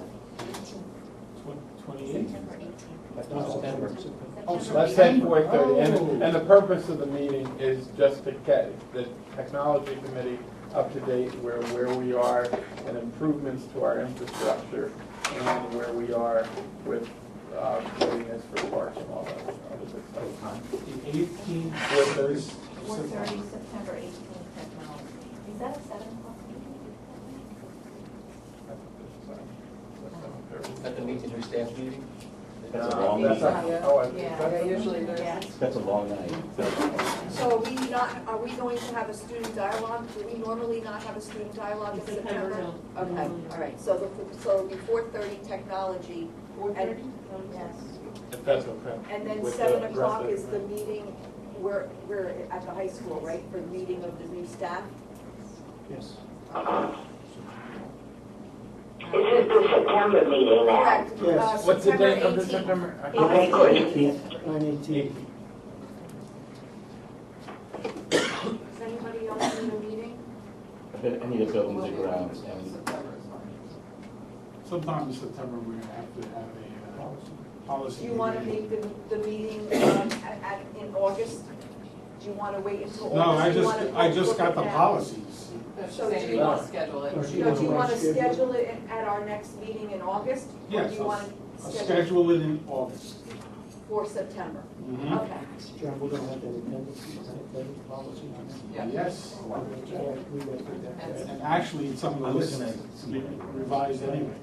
Speaker 13: 28th?
Speaker 10: September 18th.
Speaker 9: That's not September.
Speaker 13: Oh,
Speaker 6: Let's say
Speaker 13: September.
Speaker 6: 4:30, and the purpose of the meeting is just to get the technology committee up to date where we are and improvements to our infrastructure and where we are with readiness for parks and all that other good stuff.
Speaker 13: The 18th.
Speaker 6: 4:30?
Speaker 10: 4:30, September 18th, technology. Is that a 7 o'clock meeting?
Speaker 12: At the meet the new staff meeting?
Speaker 9: That's a long
Speaker 6: That's
Speaker 9: night.
Speaker 6: not- oh,
Speaker 1: Yeah, usually there's.
Speaker 10: Yeah.
Speaker 9: That's a long night.
Speaker 2: So are we going to have a student dialogue? Do we normally not have a student dialogue in September?
Speaker 8: no.
Speaker 2: Okay, all right, so it'll be 4:30 technology.
Speaker 8: 4:30?
Speaker 10: Yes.
Speaker 6: If that's okay.
Speaker 2: And then
Speaker 6: With
Speaker 2: 7
Speaker 6: the rest
Speaker 2: o'clock
Speaker 6: of
Speaker 2: is the
Speaker 6: it.
Speaker 2: meeting, we're at the high school, right, for the meeting of the new staff?
Speaker 12: Yes.
Speaker 3: This is the September meeting now.
Speaker 2: Correct.
Speaker 8: Yes.
Speaker 6: What's the date of the
Speaker 2: 18th.
Speaker 6: September?
Speaker 3: Okay, good.
Speaker 8: 9/18.
Speaker 2: Does anybody else need a meeting?
Speaker 9: I need a buildings and grounds, and
Speaker 1: September is fine.
Speaker 13: Sometime in September, we're gonna have to have a policy.
Speaker 2: Do you want to
Speaker 13: meeting.
Speaker 2: make the meeting in August? Do you want to wait until August?
Speaker 13: No,
Speaker 2: Do you wanna
Speaker 13: I just
Speaker 2: look
Speaker 13: got
Speaker 2: at
Speaker 13: the
Speaker 2: that?
Speaker 13: policies.
Speaker 2: So
Speaker 1: Saying
Speaker 2: do
Speaker 1: you
Speaker 2: you
Speaker 1: want to
Speaker 2: want-
Speaker 1: schedule it.
Speaker 2: Do you want to schedule it at our next meeting in August? Or
Speaker 13: Yes,
Speaker 2: do you
Speaker 13: I'll
Speaker 2: want
Speaker 13: I'll
Speaker 2: to schedule
Speaker 13: schedule it in August.
Speaker 2: for September?
Speaker 13: Mhm.
Speaker 2: Okay.
Speaker 8: John, we're gonna have that attendance policy.
Speaker 1: Yeah.
Speaker 13: Yes,
Speaker 1: And-
Speaker 13: and actually, it's on the list to be revised anyway.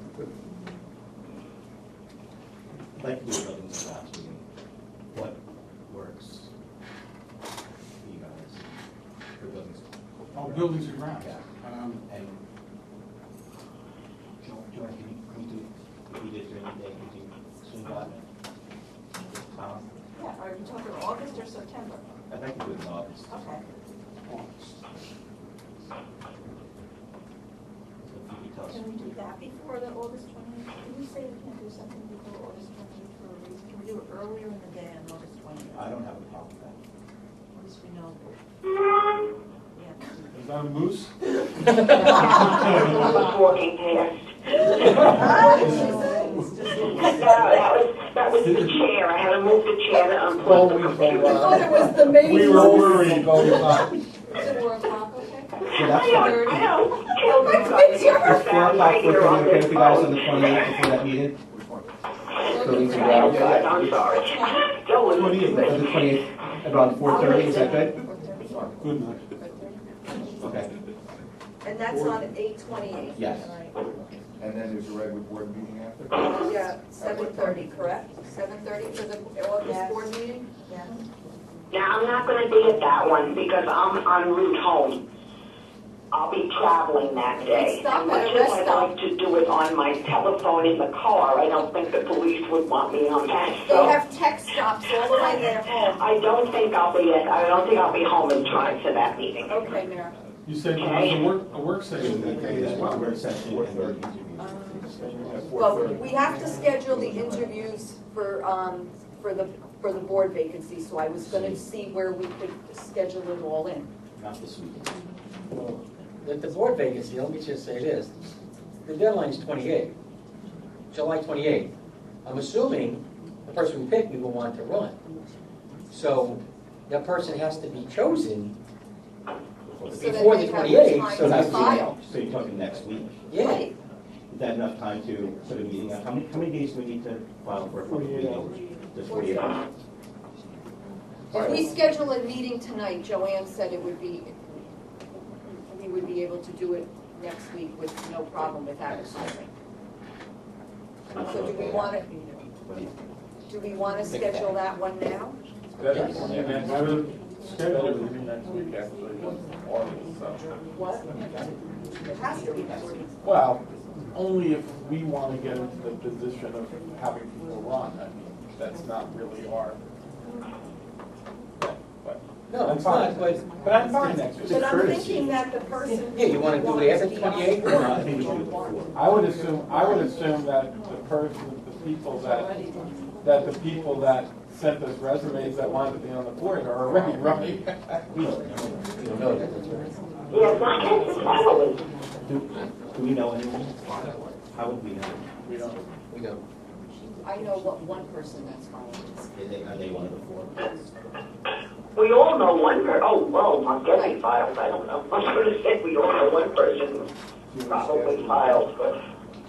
Speaker 9: I'd like to do a buildings and grounds meeting. What works for you guys for buildings?
Speaker 13: Oh, buildings and grounds.
Speaker 9: Yeah. And Joanne, can you do, if you did during the day, could you swing by?
Speaker 10: Yeah, are you talking August or September?
Speaker 9: I'd like to do it in August.
Speaker 10: Okay.
Speaker 9: So if you could tell us.
Speaker 10: Can we do that before the August 20th? Did you say we can't do something before August 20th for a reason? Can we do it earlier in the day on August 20th?
Speaker 9: I don't have a problem with that.
Speaker 10: At least we know. Yeah.
Speaker 13: Is that a moose?
Speaker 3: I was walking past. That was the chair. I had to move the chair to unplug the computer.
Speaker 2: I thought it was the main.
Speaker 13: We were worried.
Speaker 2: Is it 4 o'clock, okay?
Speaker 3: I know. Tell me about it.
Speaker 2: It's
Speaker 9: 4 o'clock,
Speaker 3: Right here on
Speaker 9: 4:30, okay
Speaker 3: this
Speaker 9: with you guys on
Speaker 3: phone.
Speaker 9: the 28th before that meeting? Buildings and
Speaker 3: Oh,
Speaker 9: grounds.
Speaker 3: God, I'm sorry. Don't listen to
Speaker 9: On
Speaker 3: me.
Speaker 9: the 28th, around 4:30, is that good?
Speaker 13: Good night.
Speaker 9: Okay,
Speaker 2: And that's on 8/28?
Speaker 9: yes.
Speaker 7: And then there's a regular board meeting after?
Speaker 2: Yeah, 7:30, correct? 7:30 for the August
Speaker 10: Yes.
Speaker 2: board meeting?
Speaker 10: Yeah.
Speaker 3: Now, I'm not gonna be at that one because I'm en route home. I'll be traveling that day.
Speaker 2: Stop
Speaker 3: And
Speaker 2: at
Speaker 3: much
Speaker 2: a
Speaker 3: as
Speaker 2: rest
Speaker 3: I'd
Speaker 2: stop.
Speaker 3: like to do it on my telephone in the car, I don't think the police would want me on that,
Speaker 2: They
Speaker 3: so.
Speaker 2: have tech stops all the way there home.
Speaker 3: I don't think I'll be home in time for that meeting.
Speaker 2: Okay, Mayor.
Speaker 13: You said there was a work session that day as well.
Speaker 9: Work session and the interviews.
Speaker 2: Well, we have to schedule the interviews for the board vacancy, so I was gonna see where we could schedule it all in.
Speaker 9: Not this week.
Speaker 12: Well, the board vacancy, let me just say this, the deadline's 28, July 28th. I'm assuming the person we pick, we will want to run. So that person has to be chosen
Speaker 2: So that
Speaker 12: before
Speaker 2: they
Speaker 12: the
Speaker 2: have
Speaker 12: 28th,
Speaker 2: time
Speaker 12: so
Speaker 2: to
Speaker 12: that's
Speaker 2: file.
Speaker 9: So you're talking next week?
Speaker 12: Yeah.
Speaker 2: Right.
Speaker 9: Is that enough time to put a meeting up? How many days do we need to file for a public meeting? Just 48 hours?
Speaker 2: If we schedule a meeting tonight, Joanne said we would be able to do it next week with no problem with advertising. So do we want it?
Speaker 9: What do you
Speaker 4: Do we want to schedule that one now?
Speaker 6: Better, and then I would schedule it maybe next week, actually, August, so.
Speaker 4: What? It has to be next week.
Speaker 6: Well, only if we want to get into the position of having people run, I mean, that's not really our. But
Speaker 12: No,
Speaker 6: I'm
Speaker 12: it's
Speaker 6: fine.
Speaker 12: not, but.
Speaker 6: But I'm fine next week.
Speaker 4: But I'm thinking that the person.
Speaker 12: Yeah, you wanna do it after 28?
Speaker 9: No, I think we should do it before.
Speaker 6: I would assume that the people that sent us resumes that wanted to be on the board are already running.
Speaker 12: We don't know that, that's right.
Speaker 3: Yes, I guess it's following.
Speaker 9: Do we know anyone? How would we know?
Speaker 6: We don't.
Speaker 12: We don't.
Speaker 4: I know what one person that's following.
Speaker 9: Are they one of the four?
Speaker 3: We all know one oh, well, I'm getting filed, I don't know. I was gonna say we all know one person who probably filed, but.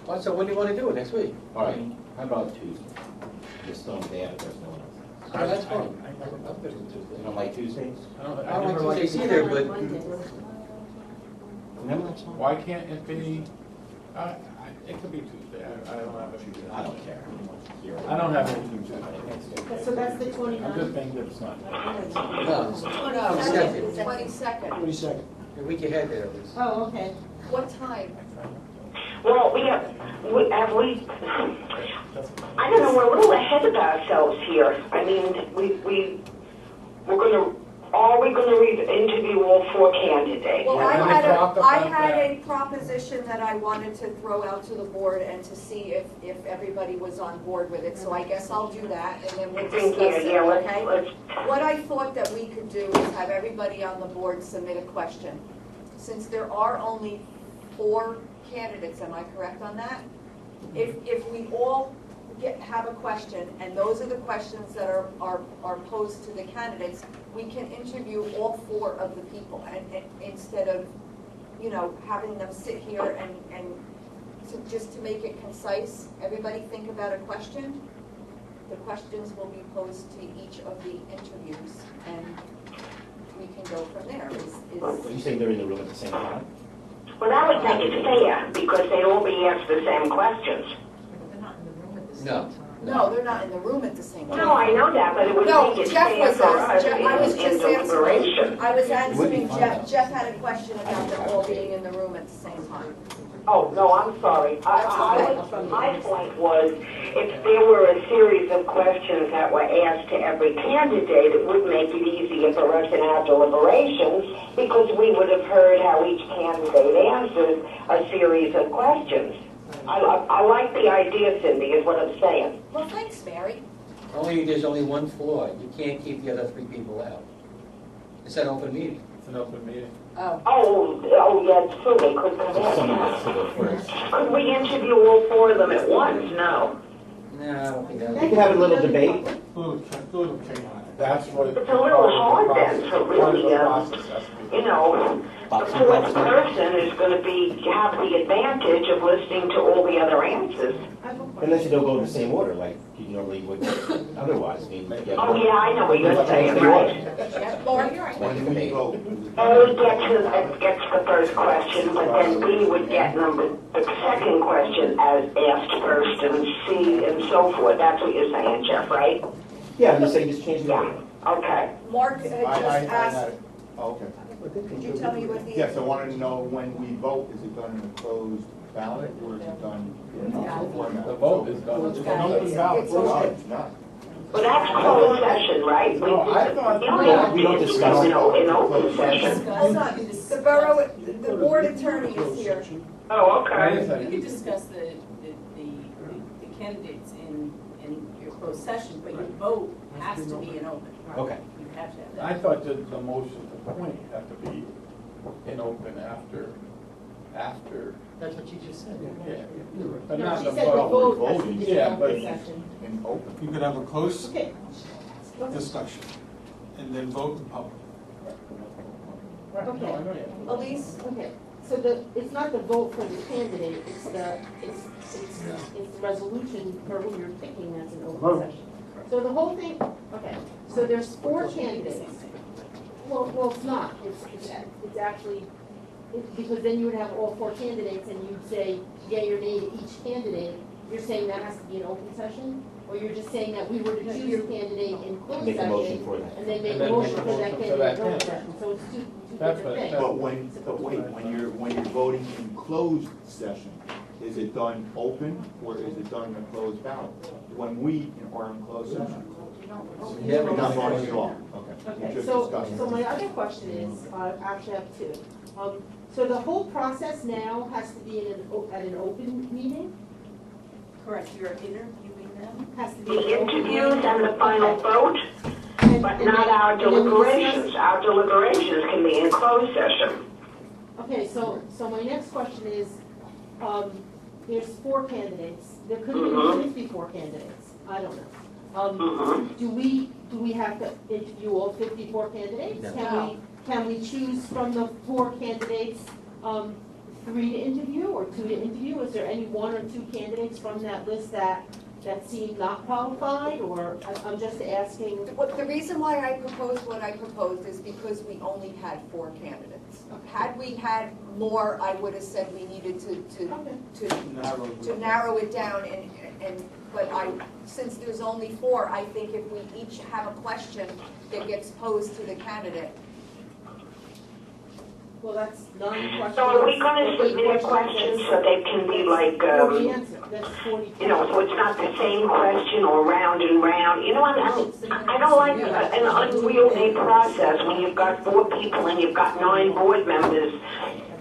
Speaker 12: Well, so when do you wanna do it, next week?
Speaker 9: All right, how about Tuesday? Just don't day after, there's no one else.
Speaker 12: Oh, that's fine. I'm good with
Speaker 9: You
Speaker 12: Tuesday.
Speaker 9: don't like Tuesdays?
Speaker 12: I don't like Tuesdays either, but.
Speaker 9: No, that's fine.
Speaker 6: Why can't it be, it could be Tuesday, I don't have any.
Speaker 9: I don't care.
Speaker 6: I don't have any Tuesday.
Speaker 8: So that's the
Speaker 6: I'm just
Speaker 8: 29th.
Speaker 6: being good, it's not.
Speaker 12: No, it's
Speaker 4: Twenty-second.
Speaker 12: 22nd.
Speaker 4: 22nd.
Speaker 12: A week ahead there, Liz.
Speaker 8: Oh, okay.
Speaker 4: What time?
Speaker 3: Well, I don't know, we're a little ahead of ourselves here. I mean, are we gonna interview all four candidates?
Speaker 4: Well,
Speaker 6: Yeah,
Speaker 4: I
Speaker 6: talked about
Speaker 4: had
Speaker 6: that.
Speaker 4: a proposition that I wanted to throw out to the board and to see if everybody was on board with it, so I guess I'll do that, and then we'll discuss it,
Speaker 3: Yeah,
Speaker 4: okay?
Speaker 3: let's,
Speaker 4: What I thought that we could do is have everybody on the board submit a question. Since there are only 4 candidates, am I correct on that? If we all have a question, and those are the questions that are posed to the candidates, we can interview all 4 of the people, and instead of, having them sit here and just to make it concise, everybody think about a question. The questions will be posed to each of the interviews, and we can go from there.
Speaker 9: You say they're in the room at the same time?
Speaker 3: well, that would make it fair, because they'd all be asked the same questions.
Speaker 12: No.
Speaker 4: No, they're not in the room at the same time.
Speaker 3: No, I know that, but it would
Speaker 4: No,
Speaker 3: make it
Speaker 4: Jeff
Speaker 3: fair
Speaker 4: was
Speaker 3: for us
Speaker 4: asking, I was
Speaker 3: in
Speaker 4: just
Speaker 3: deliberation.
Speaker 4: answering, I was answering
Speaker 9: fun,
Speaker 4: Jeff,
Speaker 9: though.
Speaker 4: Jeff had a question about them all being in the room at the same time.
Speaker 3: Oh, no, I'm sorry. My point was, if there were a series of questions that were asked to every candidate, it would make it easier for us in our deliberations, because we would have heard how each candidate answered a series of questions. I like the idea, Cindy, is what I'm saying.
Speaker 4: Well, thanks, Mary.
Speaker 12: There's only one flaw. You can't keep the other 3 people out. It's an open meeting.
Speaker 6: It's an open meeting.
Speaker 4: Oh.
Speaker 3: Yeah, it's true, they could come
Speaker 9: So someone
Speaker 3: in.
Speaker 9: has to go first.
Speaker 3: Could we interview all 4 of them at once? No.
Speaker 12: No, I don't think that.
Speaker 9: We can have a little debate.
Speaker 13: Little chaotic.
Speaker 6: That's what.
Speaker 3: It's a little hard then to really, you know, the 4th person is going to have the advantage of listening to all the other answers.
Speaker 9: Unless you don't go in the same order, like you normally would otherwise. I mean,
Speaker 3: Oh, yeah, I know what you're saying, right?
Speaker 4: Yeah, Lauren, you're right.
Speaker 9: One debate.
Speaker 3: A gets the first question, but then B would get the second question as asked first, and C and so forth. That's what you're saying, Jeff, right?
Speaker 9: Yeah, I'm just saying, just change the order.
Speaker 3: Okay.
Speaker 4: Mark had just asked,
Speaker 7: Oh, okay.
Speaker 4: could you tell me what the?
Speaker 7: Yes, I wanted to know when we vote, is it done in a closed ballot or is it done in a format?
Speaker 6: The vote is done.
Speaker 4: It's
Speaker 6: It's an open ballot.
Speaker 4: it's
Speaker 7: No,
Speaker 4: open.
Speaker 7: it's not.
Speaker 3: Well, that's closed session, right?
Speaker 6: No, I thought-
Speaker 3: You only have
Speaker 9: We don't
Speaker 3: to,
Speaker 9: discuss it.
Speaker 3: in open session.
Speaker 4: Hold on, the board attorney is here.
Speaker 3: Oh,
Speaker 6: Wait a
Speaker 3: okay.
Speaker 14: You
Speaker 6: second.
Speaker 14: could discuss the candidates in your closed session, but your vote has to be in open.
Speaker 9: Okay.
Speaker 14: You have to have that.
Speaker 6: I thought that the motion to appoint had to be in open after,
Speaker 12: That's what you just said.
Speaker 6: yeah. But
Speaker 8: No,
Speaker 6: not
Speaker 8: she
Speaker 6: the
Speaker 8: said the
Speaker 6: vote.
Speaker 8: vote has to be
Speaker 6: Yeah,
Speaker 8: in
Speaker 6: but-
Speaker 8: open session.
Speaker 7: In open.
Speaker 13: You could have a close
Speaker 8: Okay.
Speaker 13: discussion and then vote in public.
Speaker 8: Okay.
Speaker 4: Elise?
Speaker 8: Okay, so it's not the vote for the candidate, it's the resolution for who you're picking that's an open session. So the whole thing, okay, so there's 4 candidates. Well, it's not, it's actually, because then you would have all 4 candidates and you'd say yea or nay to each candidate. You're saying that has to be an open session? Or you're just saying that we were to choose a candidate in closed
Speaker 9: Make a
Speaker 8: session?
Speaker 9: motion for that.
Speaker 8: And then make
Speaker 6: And
Speaker 8: a
Speaker 6: then
Speaker 8: motion
Speaker 6: make a
Speaker 8: for that
Speaker 6: motion for
Speaker 8: candidate
Speaker 6: that
Speaker 8: in closed
Speaker 6: candidate.
Speaker 8: session, so it's two
Speaker 6: That's
Speaker 8: different
Speaker 6: what-
Speaker 8: things.
Speaker 6: that's-
Speaker 7: But when you're voting in closed session, is it done open or is it done in a closed ballot? When we are in closed session?
Speaker 12: Never
Speaker 7: Not
Speaker 12: done
Speaker 7: voting
Speaker 12: it.
Speaker 7: at all, okay. We
Speaker 8: Okay,
Speaker 7: just
Speaker 8: so,
Speaker 7: discussed
Speaker 8: so
Speaker 7: it.
Speaker 8: my other question is, I actually have two. So the whole process now has to be at an open meeting?
Speaker 14: Correct, you're interviewing them.
Speaker 8: Has to be.
Speaker 3: The
Speaker 8: an open
Speaker 3: interviews
Speaker 8: meeting?
Speaker 3: and the final
Speaker 8: Okay.
Speaker 3: vote,
Speaker 8: And-
Speaker 3: but
Speaker 8: and
Speaker 3: not
Speaker 8: then-
Speaker 3: our
Speaker 8: and then we
Speaker 3: deliberations.
Speaker 8: discuss-
Speaker 3: Our deliberations can be in closed session.
Speaker 8: Okay, so my next question is, there's 4 candidates. There could have
Speaker 3: Mhm.
Speaker 8: been 54 candidates. I don't know.
Speaker 3: Mhm.
Speaker 8: Do we have to interview all 54 candidates?
Speaker 12: No.
Speaker 8: Can we choose from the 4 candidates, 3 to interview or 2 to interview? Is there any 1 or 2 candidates from that list that seem not qualified, or I'm just asking?
Speaker 4: The reason why I proposed what I proposed is because we only had 4 candidates. Had we had more, I would have said we needed to narrow it down but since there's only 4, I think if we each have a question that gets posed to the candidate.
Speaker 8: Well, that's 9 questions.
Speaker 3: So are we gonna submit questions so they can be like,
Speaker 8: 40 answers, that's 40.
Speaker 3: you know, so it's not the same question or round and round? You know, I don't like an unwieldy process when you've got 4 people and you've got 9 board members.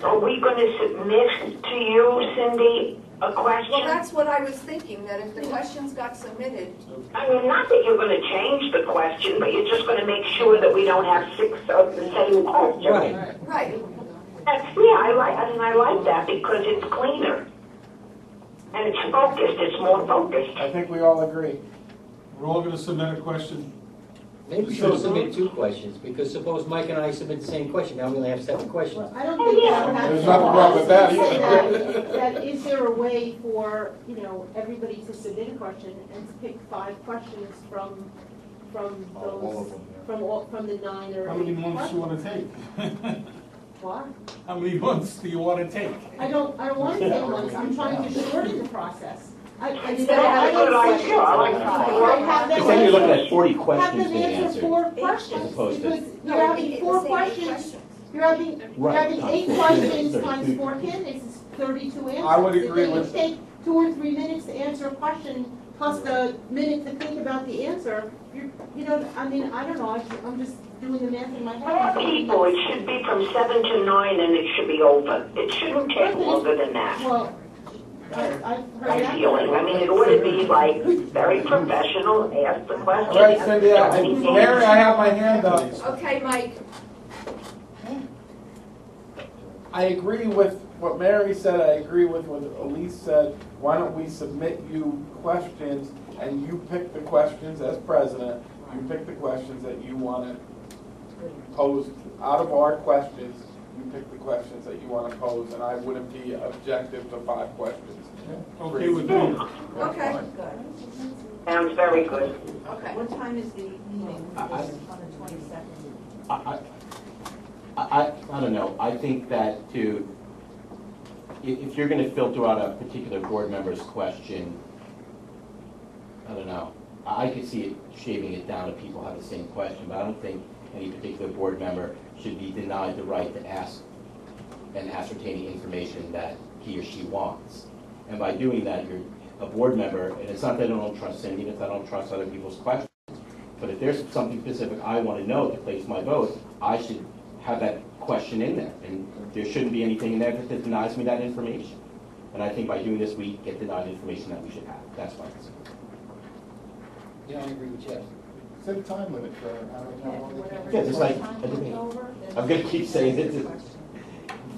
Speaker 3: Are we gonna submit to you, Cindy, a question?
Speaker 4: Well, that's what I was thinking, that if the questions got submitted,
Speaker 3: I mean, not that you're gonna change the question, but you're just gonna make sure that we don't have 6 of the same question.
Speaker 12: Right.
Speaker 4: right,
Speaker 3: I like that because it's cleaner. And it's focused, it's more focused.
Speaker 6: I think we all agree.
Speaker 13: We're all gonna submit a question.
Speaker 12: Maybe we should submit 2 questions, because suppose Mike and I submit the same question, now we only have 7 questions.
Speaker 8: I don't think that has.
Speaker 6: There's nothing wrong with that
Speaker 8: either. That is there a way for, everybody to submit a question and to pick 5 questions from
Speaker 7: All of
Speaker 8: those,
Speaker 7: them,
Speaker 8: from the 9 or 8
Speaker 13: How many months you
Speaker 8: questions?
Speaker 13: wanna take?
Speaker 8: What?
Speaker 13: How many months do you wanna take?
Speaker 8: I don't want to take months, I'm trying to shorten the process. I
Speaker 3: That's a good idea, I like that.
Speaker 9: Because then you're looking at 40
Speaker 8: Have
Speaker 9: questions
Speaker 8: them
Speaker 9: being
Speaker 8: answer
Speaker 9: answered.
Speaker 8: 4
Speaker 9: As
Speaker 8: questions,
Speaker 9: opposed to-
Speaker 8: because
Speaker 4: no,
Speaker 8: you're
Speaker 4: we
Speaker 8: having
Speaker 4: need
Speaker 8: 4
Speaker 4: the same
Speaker 8: questions. You're having
Speaker 9: Right.
Speaker 8: 8 questions times 4 candidates is 32 answers.
Speaker 6: I would agree
Speaker 8: If they
Speaker 6: with-
Speaker 8: each take 2 or 3 minutes to answer a question, plus the minute to think about the answer, I don't know, I'm just doing the math in my head.
Speaker 3: 4 people, it should be from 7 to 9 and it should be over. It shouldn't take longer than that.
Speaker 8: Well, I've heard
Speaker 3: My
Speaker 8: that.
Speaker 3: feeling, I mean, it ought to be like very professional, ask the question.
Speaker 6: All right, Cindy, Mary, I have my hand up.
Speaker 4: okay, Mike,
Speaker 6: I agree with what Mary said, I agree with what Elise said. Why don't we submit you questions and you pick the questions as president, you pick the questions that you want to pose out of our questions, you pick the questions that you want to pose, and I wouldn't be objective to 5 questions.
Speaker 13: Okay with me.
Speaker 4: okay,
Speaker 3: Sounds very good.
Speaker 4: okay.
Speaker 14: What time is the meeting on the 22nd?
Speaker 9: I don't know, I think that if you're gonna filter out a particular board member's question, I don't know, I could see it shaving it down if people have the same question, but I don't think any particular board member should be denied the right to ask and ascertain the information that he or she wants. And by doing that, you're a board member, and it's not that I don't trust Cindy, it's that I don't trust other people's questions. But if there's something specific I want to know to place my vote, I should have that question in there. And there shouldn't be anything in there that denies me that information. And I think by doing this, we get denied information that we should have. That's my concern.
Speaker 12: Yeah, I agree with Jeff.
Speaker 7: set a time limit for, I don't know.
Speaker 4: Whatever.
Speaker 9: Yeah, just like a debate. I'm gonna keep saying it.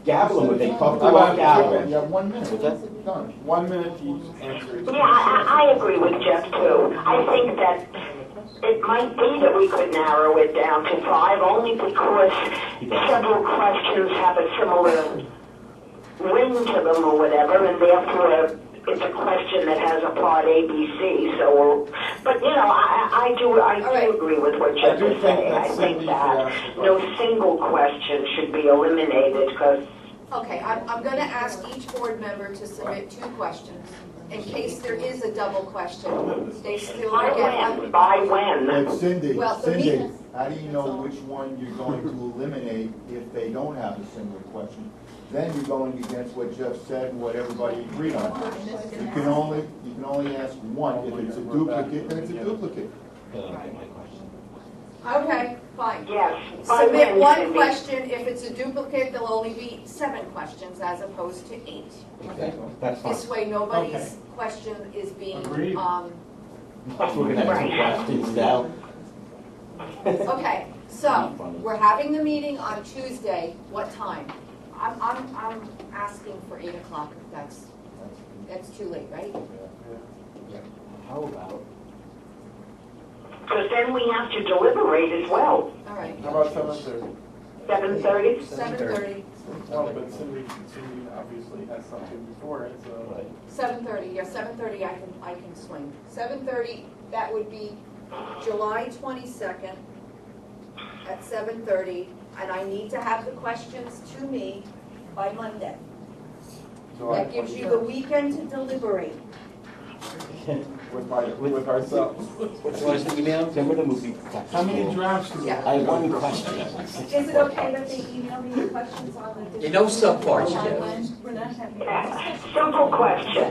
Speaker 9: Gavel them when they talk
Speaker 6: How
Speaker 9: to
Speaker 6: about
Speaker 9: gavel.
Speaker 7: You have 1 minute.
Speaker 9: What's that?
Speaker 7: Done.
Speaker 6: 1 minute each answer.
Speaker 3: Yeah, I agree with Jeff too. I think that it might be that we could narrow it down to 5 only because several questions have a similar ring to them or whatever, and therefore it's a question that has a part A, B, C. So, but you know, I do agree with what Jeff
Speaker 6: do
Speaker 3: is
Speaker 6: think
Speaker 3: saying.
Speaker 6: that
Speaker 3: I think
Speaker 6: Cindy
Speaker 3: that
Speaker 6: should ask
Speaker 3: no single question should be eliminated because.
Speaker 4: Okay, I'm gonna ask each board member to submit 2 questions. in case there is a double question, they still
Speaker 3: By
Speaker 4: get.
Speaker 3: when? By when?
Speaker 7: But Cindy,
Speaker 4: Well, the
Speaker 7: Cindy,
Speaker 4: meeting-
Speaker 7: how do you know which one you're going to eliminate if they don't have a similar question? Then you're going against what Jeff said and what everybody agreed on. You can only ask one. If it's a duplicate, then it's a duplicate.
Speaker 4: Okay, fine.
Speaker 3: Yes. By
Speaker 4: Submit
Speaker 3: when,
Speaker 4: one
Speaker 3: Cindy?
Speaker 4: question, if it's a duplicate, there'll only be 7 questions as opposed to 8.
Speaker 9: Okay, that's fine.
Speaker 4: This way, nobody's
Speaker 13: Okay.
Speaker 4: question is being,
Speaker 13: Agreed.
Speaker 9: We're gonna have 2 questions now.
Speaker 4: okay, so, we're having the meeting on Tuesday, what time? I'm asking for 8 o'clock, if that's too late, right?
Speaker 9: How about,
Speaker 3: Because then we have to deliberate as well.
Speaker 4: All right,
Speaker 6: How about 7:30?
Speaker 3: 7:30?
Speaker 4: 7:30,
Speaker 6: No, but Cindy obviously has something before it, so.
Speaker 9: right,
Speaker 4: 7:30, yeah, 7:30 I can swing. 7:30, that would be July 22nd at 7:30, and I need to have the questions to me by Monday. That gives you the weekend to deliberate.
Speaker 6: With ourselves.
Speaker 12: What's the email?
Speaker 9: Remember the movie?
Speaker 13: How many drafts do we
Speaker 4: Yeah.
Speaker 9: I have one question.
Speaker 2: Is it okay that they email me the questions on the?
Speaker 12: You know subparts,
Speaker 2: By
Speaker 12: Jeff.
Speaker 2: when? We're not having.
Speaker 3: Simple question.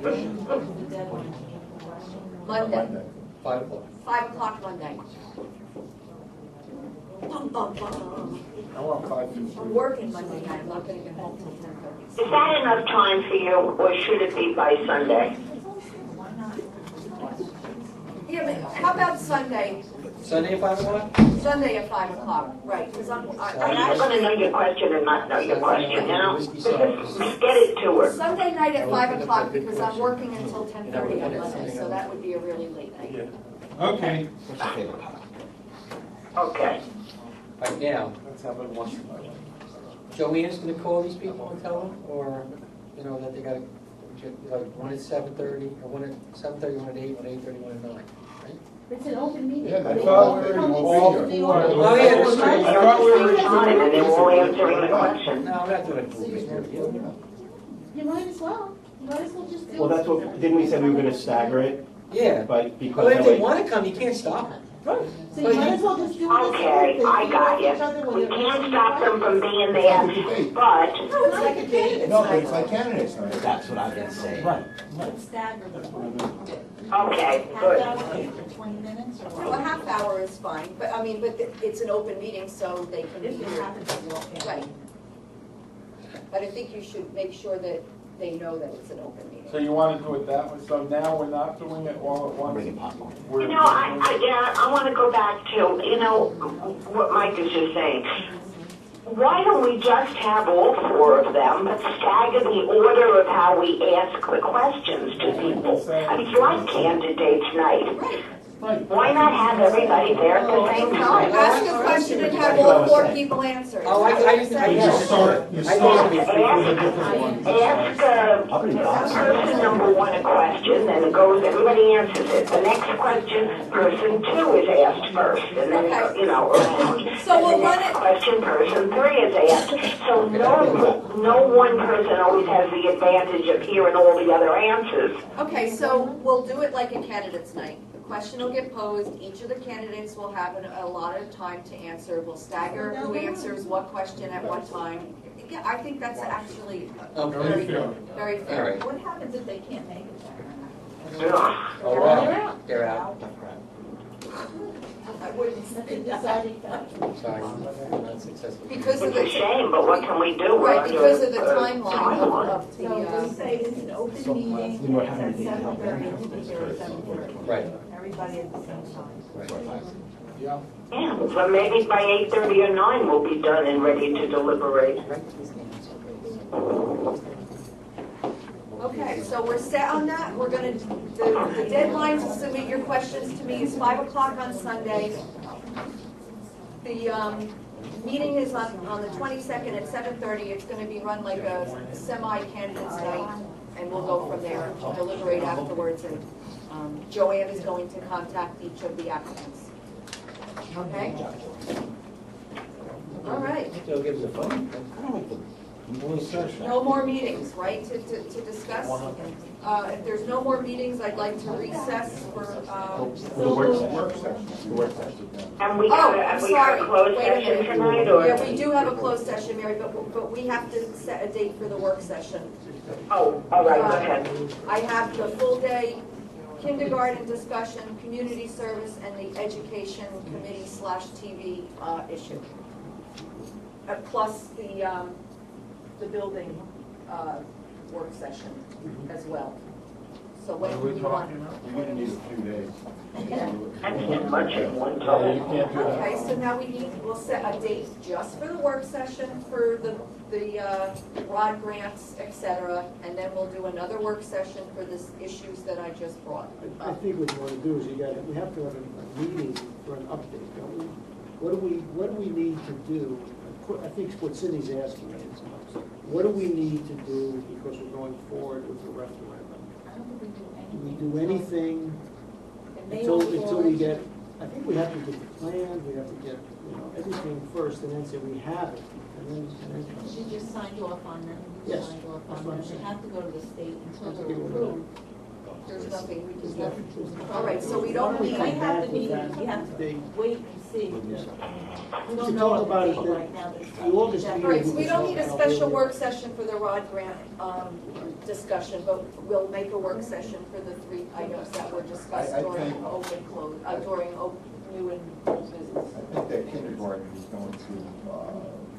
Speaker 2: The deadline.
Speaker 4: Monday,
Speaker 12: 5 o'clock.
Speaker 4: 5 o'clock Monday. Bum, bum, bum.
Speaker 6: I want 5:15.
Speaker 4: I'm working Monday night, I'm not gonna get home till 10:30.
Speaker 3: Is that enough time for you, or should it be by Sunday?
Speaker 4: Yeah, but how about Sunday?
Speaker 12: Sunday at 5 o'clock?
Speaker 4: Sunday at 5 o'clock, right, because I'm
Speaker 3: I'm not gonna know your question and not know your question, you know?
Speaker 12: Whiskey sours.
Speaker 3: Get it to her.
Speaker 4: Sunday night at 5 o'clock, because I'm working until 10:30 on Monday, so that would be a really late night.
Speaker 6: Yeah,
Speaker 13: Okay.
Speaker 9: What's your favorite color?
Speaker 3: Okay.
Speaker 12: Right now,
Speaker 6: let's have it once in a while.
Speaker 12: Joanne's gonna call these people and tell them, or, you know, that they gotta, like, one at 7:30, or one at 7:30, one at 8, one at 8:30, one at 9, right?
Speaker 8: It's an open meeting.
Speaker 7: Yeah,
Speaker 8: They
Speaker 7: that's
Speaker 8: all
Speaker 7: all
Speaker 8: come
Speaker 7: all
Speaker 8: to the
Speaker 7: four.
Speaker 8: open-
Speaker 12: Oh, yeah, that's true.
Speaker 3: I thought we were time and they were all answering the question.
Speaker 12: No, I'm not doing it for you.
Speaker 8: You might as well. You might as well just do.
Speaker 9: Well, that's what, didn't we say we were gonna stagger it?
Speaker 12: Yeah,
Speaker 9: But because
Speaker 12: but if
Speaker 9: that
Speaker 12: they
Speaker 9: way.
Speaker 12: wanna come, you can't stop them.
Speaker 8: Right. So you might as well just do it.
Speaker 3: Okay, I got you. We can't stop them from being there, but
Speaker 8: No, it's like a date.
Speaker 7: No, but it's like candidates night.
Speaker 9: That's what I've been saying.
Speaker 7: Right.
Speaker 2: Staggered.
Speaker 3: okay,
Speaker 2: Half
Speaker 3: good.
Speaker 2: hour for 20 minutes or
Speaker 4: Well,
Speaker 2: what?
Speaker 4: a half hour is fine, but I mean, but it's an open meeting, so they can be
Speaker 2: If it
Speaker 4: here.
Speaker 2: happens to walk in.
Speaker 4: Right. But I think you should make sure that they know that it's an open meeting.
Speaker 6: So you want to do it that way, so now we're not doing it all at
Speaker 9: I'm
Speaker 6: once?
Speaker 9: bringing popcorn.
Speaker 6: We're-
Speaker 3: You know, I want to go back to, you know, what Mike is just saying. Why don't we just have all 4 of them, but stagger the order of how we ask the questions to people? I mean, it's like candidates night. Why not have everybody there at the same time?
Speaker 4: Ask a question and have all 4 people answer.
Speaker 12: Oh, I
Speaker 13: You just start, you start with a different one.
Speaker 3: Ask person number 1 a question, then it goes, everybody answers it. The next question, person 2 is asked first, and then, you know, around.
Speaker 4: So we'll
Speaker 3: And the
Speaker 4: run
Speaker 3: next
Speaker 4: it-
Speaker 3: question, person 3 is asked. So no one person always has the advantage of hearing all the other answers.
Speaker 4: Okay, so we'll do it like a candidates night. The question will get posed, each of the candidates will have a lot of time to answer. We'll stagger who answers what question at what time. Yeah, I think that's actually very good, very
Speaker 12: All
Speaker 4: fair.
Speaker 12: right.
Speaker 2: What happens if they can't make it there?
Speaker 3: Ugh.
Speaker 12: Oh, wow. They're out.
Speaker 4: I wouldn't
Speaker 8: That's a
Speaker 4: say that.
Speaker 8: deciding factor.
Speaker 12: Sorry, I'm not successful.
Speaker 4: Because of
Speaker 3: It's a
Speaker 4: the,
Speaker 3: shame, but what can we do? We're
Speaker 4: right,
Speaker 3: under
Speaker 4: because of the
Speaker 3: a
Speaker 4: timeline of the,
Speaker 2: So we say it's an open meeting,
Speaker 9: We don't
Speaker 2: it's
Speaker 9: have
Speaker 2: at
Speaker 9: anything to help
Speaker 2: 7:30,
Speaker 9: them.
Speaker 2: to be here at 7:30.
Speaker 12: Right.
Speaker 2: Everybody at the same time.
Speaker 13: Yeah.
Speaker 3: Yeah, so maybe by 8:30 or 9 we'll be done and ready to deliberate.
Speaker 4: Okay, so we're set on that. We're gonna, the deadline to submit your questions to me is 5 o'clock on Sunday. The meeting is on the 22nd at 7:30. It's gonna be run like a semi-candidates night, and we'll go from there, deliberate afterwards, and Joanne is going to contact each of the applicants. Okay? All right.
Speaker 12: They'll give us a phone.
Speaker 9: I don't like the
Speaker 2: No more meetings, right, to discuss? If there's no more meetings, I'd like to recess for,
Speaker 9: The work session. The work session.
Speaker 3: And we
Speaker 2: Oh,
Speaker 3: got
Speaker 2: I'm
Speaker 3: a
Speaker 2: sorry.
Speaker 3: closed
Speaker 2: Wait a
Speaker 3: session
Speaker 2: minute.
Speaker 3: tonight, or?
Speaker 2: Yeah, we do have a closed session, Mary, but we have to set a date for the work session.
Speaker 3: Oh, all right, go ahead.
Speaker 2: I have the full day kindergarten discussion, community service, and the education committee / TV issue. Plus the building work session as well. So when do you want?
Speaker 7: You're gonna need a few days.
Speaker 3: I can't much in one
Speaker 6: Yeah,
Speaker 3: time.
Speaker 6: you can't do that.
Speaker 2: Okay, so now we'll set a date just for the work session for the ROD grants, et cetera, and then we'll do another work session for the issues that I just brought
Speaker 5: I
Speaker 2: up.
Speaker 5: think what you want to do is we have to have a meeting for an update, don't we? What do we need to do? I think what Cindy's asking is, what do we need to do because we're going forward with the referendum?
Speaker 10: I don't think we do
Speaker 5: Do we
Speaker 10: anything.
Speaker 5: do anything
Speaker 2: It may
Speaker 5: until
Speaker 2: move
Speaker 5: we
Speaker 2: forward.
Speaker 5: get, I think we have to get the plan, we have to get, everything first, and then say we have it, and then.
Speaker 14: She just signed off on them. You
Speaker 5: Yes,
Speaker 14: signed off
Speaker 5: that's
Speaker 14: on
Speaker 5: what I'm
Speaker 14: them. They
Speaker 5: saying.
Speaker 14: have to go to the state until
Speaker 5: Okay,
Speaker 14: they're
Speaker 5: well,
Speaker 14: approved.
Speaker 2: There's nothing we
Speaker 5: There's
Speaker 2: can
Speaker 5: nothing-
Speaker 2: do.
Speaker 5: there's
Speaker 2: All right, so we
Speaker 5: Why
Speaker 2: don't
Speaker 5: don't we
Speaker 2: need,
Speaker 5: come
Speaker 14: We have
Speaker 5: back
Speaker 14: the
Speaker 5: with
Speaker 14: meeting,
Speaker 5: that
Speaker 14: we have to
Speaker 5: date?
Speaker 14: wait and see. We
Speaker 5: We
Speaker 14: don't
Speaker 5: should
Speaker 14: know
Speaker 5: talk about
Speaker 14: the
Speaker 5: it
Speaker 14: date
Speaker 5: then.
Speaker 14: right now.
Speaker 5: The August
Speaker 2: all
Speaker 5: meeting.
Speaker 2: right, so we don't need a
Speaker 5: can
Speaker 2: special
Speaker 5: talk
Speaker 2: work session for the ROD grant discussion, but we'll make a work session for the 3 items that were discussed
Speaker 7: I
Speaker 2: during
Speaker 7: think-
Speaker 2: open close, during new and old business.
Speaker 7: I think that kindergarten is going to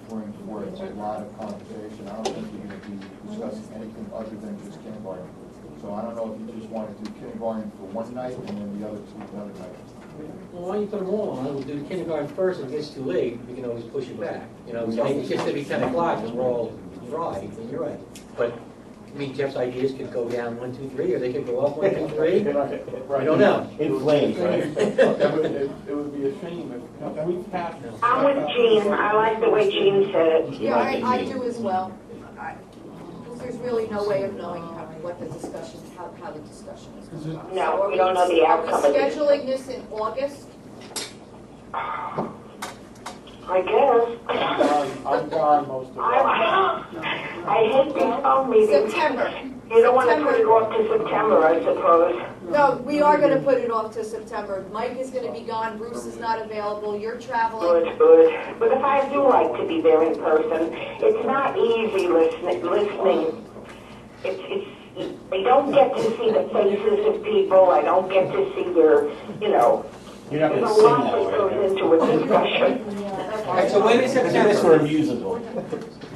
Speaker 7: bring forth a lot of conversation. I don't think you're gonna be discussing anything other than just kindergarten. So I don't know if you just want to do kindergarten for one night and then the other two another night.
Speaker 12: Well, why don't you put them all on? We'll do the kindergarten first, and if it gets too late, we can always push it back. So maybe it's just gonna be 10 o'clock and we're all dry, and you're right. But, I mean, Jeff's ideas could go down 1, 2, 3, or they could go up 1, 2, 3. I don't know.
Speaker 9: In flames, right?
Speaker 6: It would be a shame if, we've had.
Speaker 3: I'm with Jean, I like the way Jean said it.
Speaker 2: Yeah, I do as well. Because there's really no way of knowing what the discussion, how the discussion is going to go.
Speaker 3: No, we don't know the outcome of
Speaker 2: Are we
Speaker 3: it.
Speaker 2: scheduling this in August?
Speaker 3: I guess.
Speaker 6: I'm gone most of the time.
Speaker 3: I hate these phone meetings.
Speaker 2: September.
Speaker 3: You don't want to put it off to September, I suppose.
Speaker 2: No, we are gonna put it off to September. Mike is gonna be gone, Bruce is not available, you're traveling.
Speaker 3: Good, good. But if I do like to be there in person, it's not easy listening. It's, I don't get to see the faces of people, I don't get to see their,
Speaker 9: You're not
Speaker 3: there's
Speaker 9: gonna
Speaker 3: a
Speaker 9: sing
Speaker 3: lot
Speaker 9: that
Speaker 3: that
Speaker 9: way,
Speaker 3: goes
Speaker 9: right?
Speaker 3: into a discussion.
Speaker 12: All right, so when is
Speaker 9: I think
Speaker 12: September?
Speaker 9: this for a musical.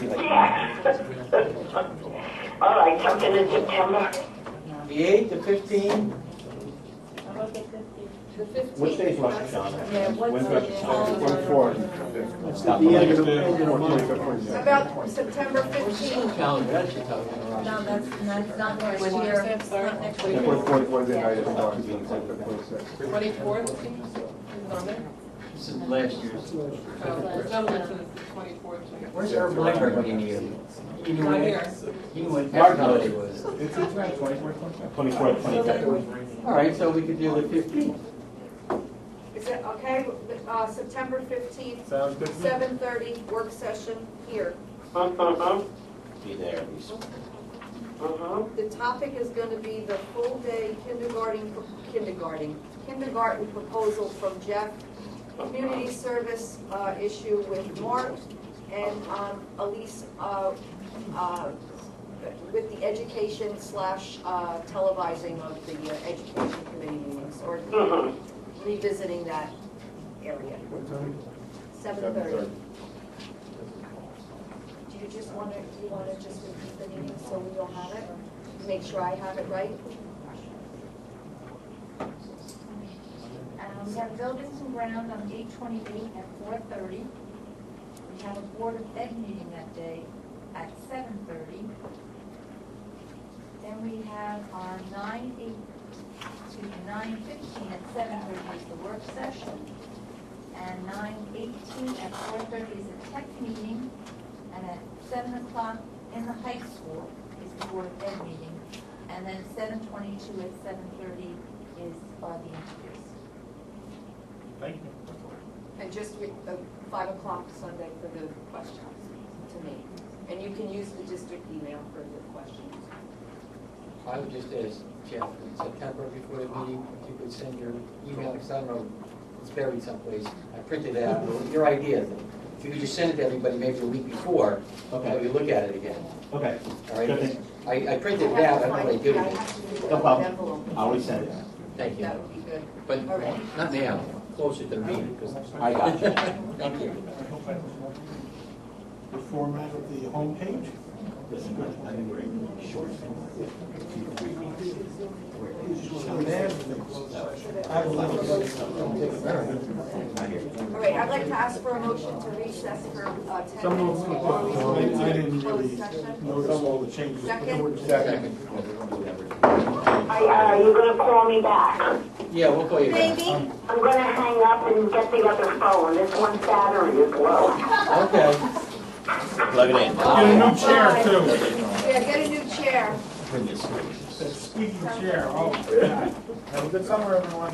Speaker 3: Yeah. All right, something in September.
Speaker 12: The 8th, the 15th?
Speaker 10: How about the 15th?
Speaker 2: The 15th.
Speaker 9: Which day's Rosh Hashanah?
Speaker 10: Yeah, what's
Speaker 9: When's
Speaker 10: the-
Speaker 9: Rosh Hashanah?
Speaker 6: 24th.
Speaker 5: That's
Speaker 9: Stop
Speaker 5: the
Speaker 9: the
Speaker 5: end of
Speaker 9: light.
Speaker 5: the, end of the month.
Speaker 2: How about September 15th?
Speaker 12: Calendar, that should tell you.
Speaker 10: No, that's not next year. It's not next year.
Speaker 6: 24th.
Speaker 12: This is last year's. Where's
Speaker 1: 24th.
Speaker 12: Herb Weinberg when you need him? You knew
Speaker 1: Not
Speaker 12: when,
Speaker 1: here.
Speaker 12: you knew when
Speaker 6: Mark
Speaker 12: technology
Speaker 6: knows.
Speaker 12: was.
Speaker 6: It's tonight, 24th,
Speaker 9: 24th, 25th.
Speaker 12: All right, so we could do the 15th.
Speaker 2: Is that okay? September 15th,
Speaker 6: Sounds good to me.
Speaker 2: 7:30, work session here.
Speaker 9: Be there.
Speaker 2: The topic is going to be the full-day kindergarten proposal from Jeff, community service issue with Mark, and Elise with the education / televising of the education committee meetings, or revisiting that area. 7:30. Do you just want to, just repeat the meeting so we all have it? Make sure I have it right?
Speaker 10: We have buildings and ground on 8/28 at 4:30. We have a Board of Ed meeting that day at 7:30. Then we have our 9/15 at 7:30 is the work session. And 9/18 at 4:30 is a tech meeting. And at 7 o'clock in the high school is the Board of Ed meeting. And then 7:22 at 7:30 is the interviews.
Speaker 6: Thank you.
Speaker 2: And just 5 o'clock Sunday for the questions to me.
Speaker 4: And you can use the district email for the questions.
Speaker 12: I would just ask Jeff, in September before the meeting, if you could send your email, because I don't know, it's buried someplace. I printed it out, your idea. If you could just send it to everybody maybe a week before, so we look at it again.
Speaker 9: Okay.
Speaker 12: All right?
Speaker 9: Good thing.
Speaker 12: I printed it out, I don't know what I did with it.
Speaker 9: No problem. I'll resend it.
Speaker 12: Thank you.
Speaker 4: That would be good.
Speaker 12: But
Speaker 4: All right.
Speaker 12: not now, closer to the meeting, because.
Speaker 9: I got you.
Speaker 12: Thank you.
Speaker 13: The format of the homepage?
Speaker 9: I think we're short.
Speaker 4: All right, I'd like to ask for a motion to recess for 10
Speaker 13: Some
Speaker 4: minutes
Speaker 13: of
Speaker 4: before we go
Speaker 13: I
Speaker 4: into
Speaker 13: didn't really
Speaker 4: closed session.
Speaker 13: notice all the changes.
Speaker 4: Second?
Speaker 7: Second.
Speaker 3: Are you gonna call me back?
Speaker 12: Yeah, we'll call you back.
Speaker 4: Maybe.
Speaker 3: I'm gonna hang up and get the other phone. This one's battery is low.
Speaker 12: Okay.
Speaker 9: Plug it in.
Speaker 13: Get a new chair too.
Speaker 4: Yeah, get a new chair.
Speaker 13: That squeaky chair, oh, God.
Speaker 6: Have a good summer, everyone.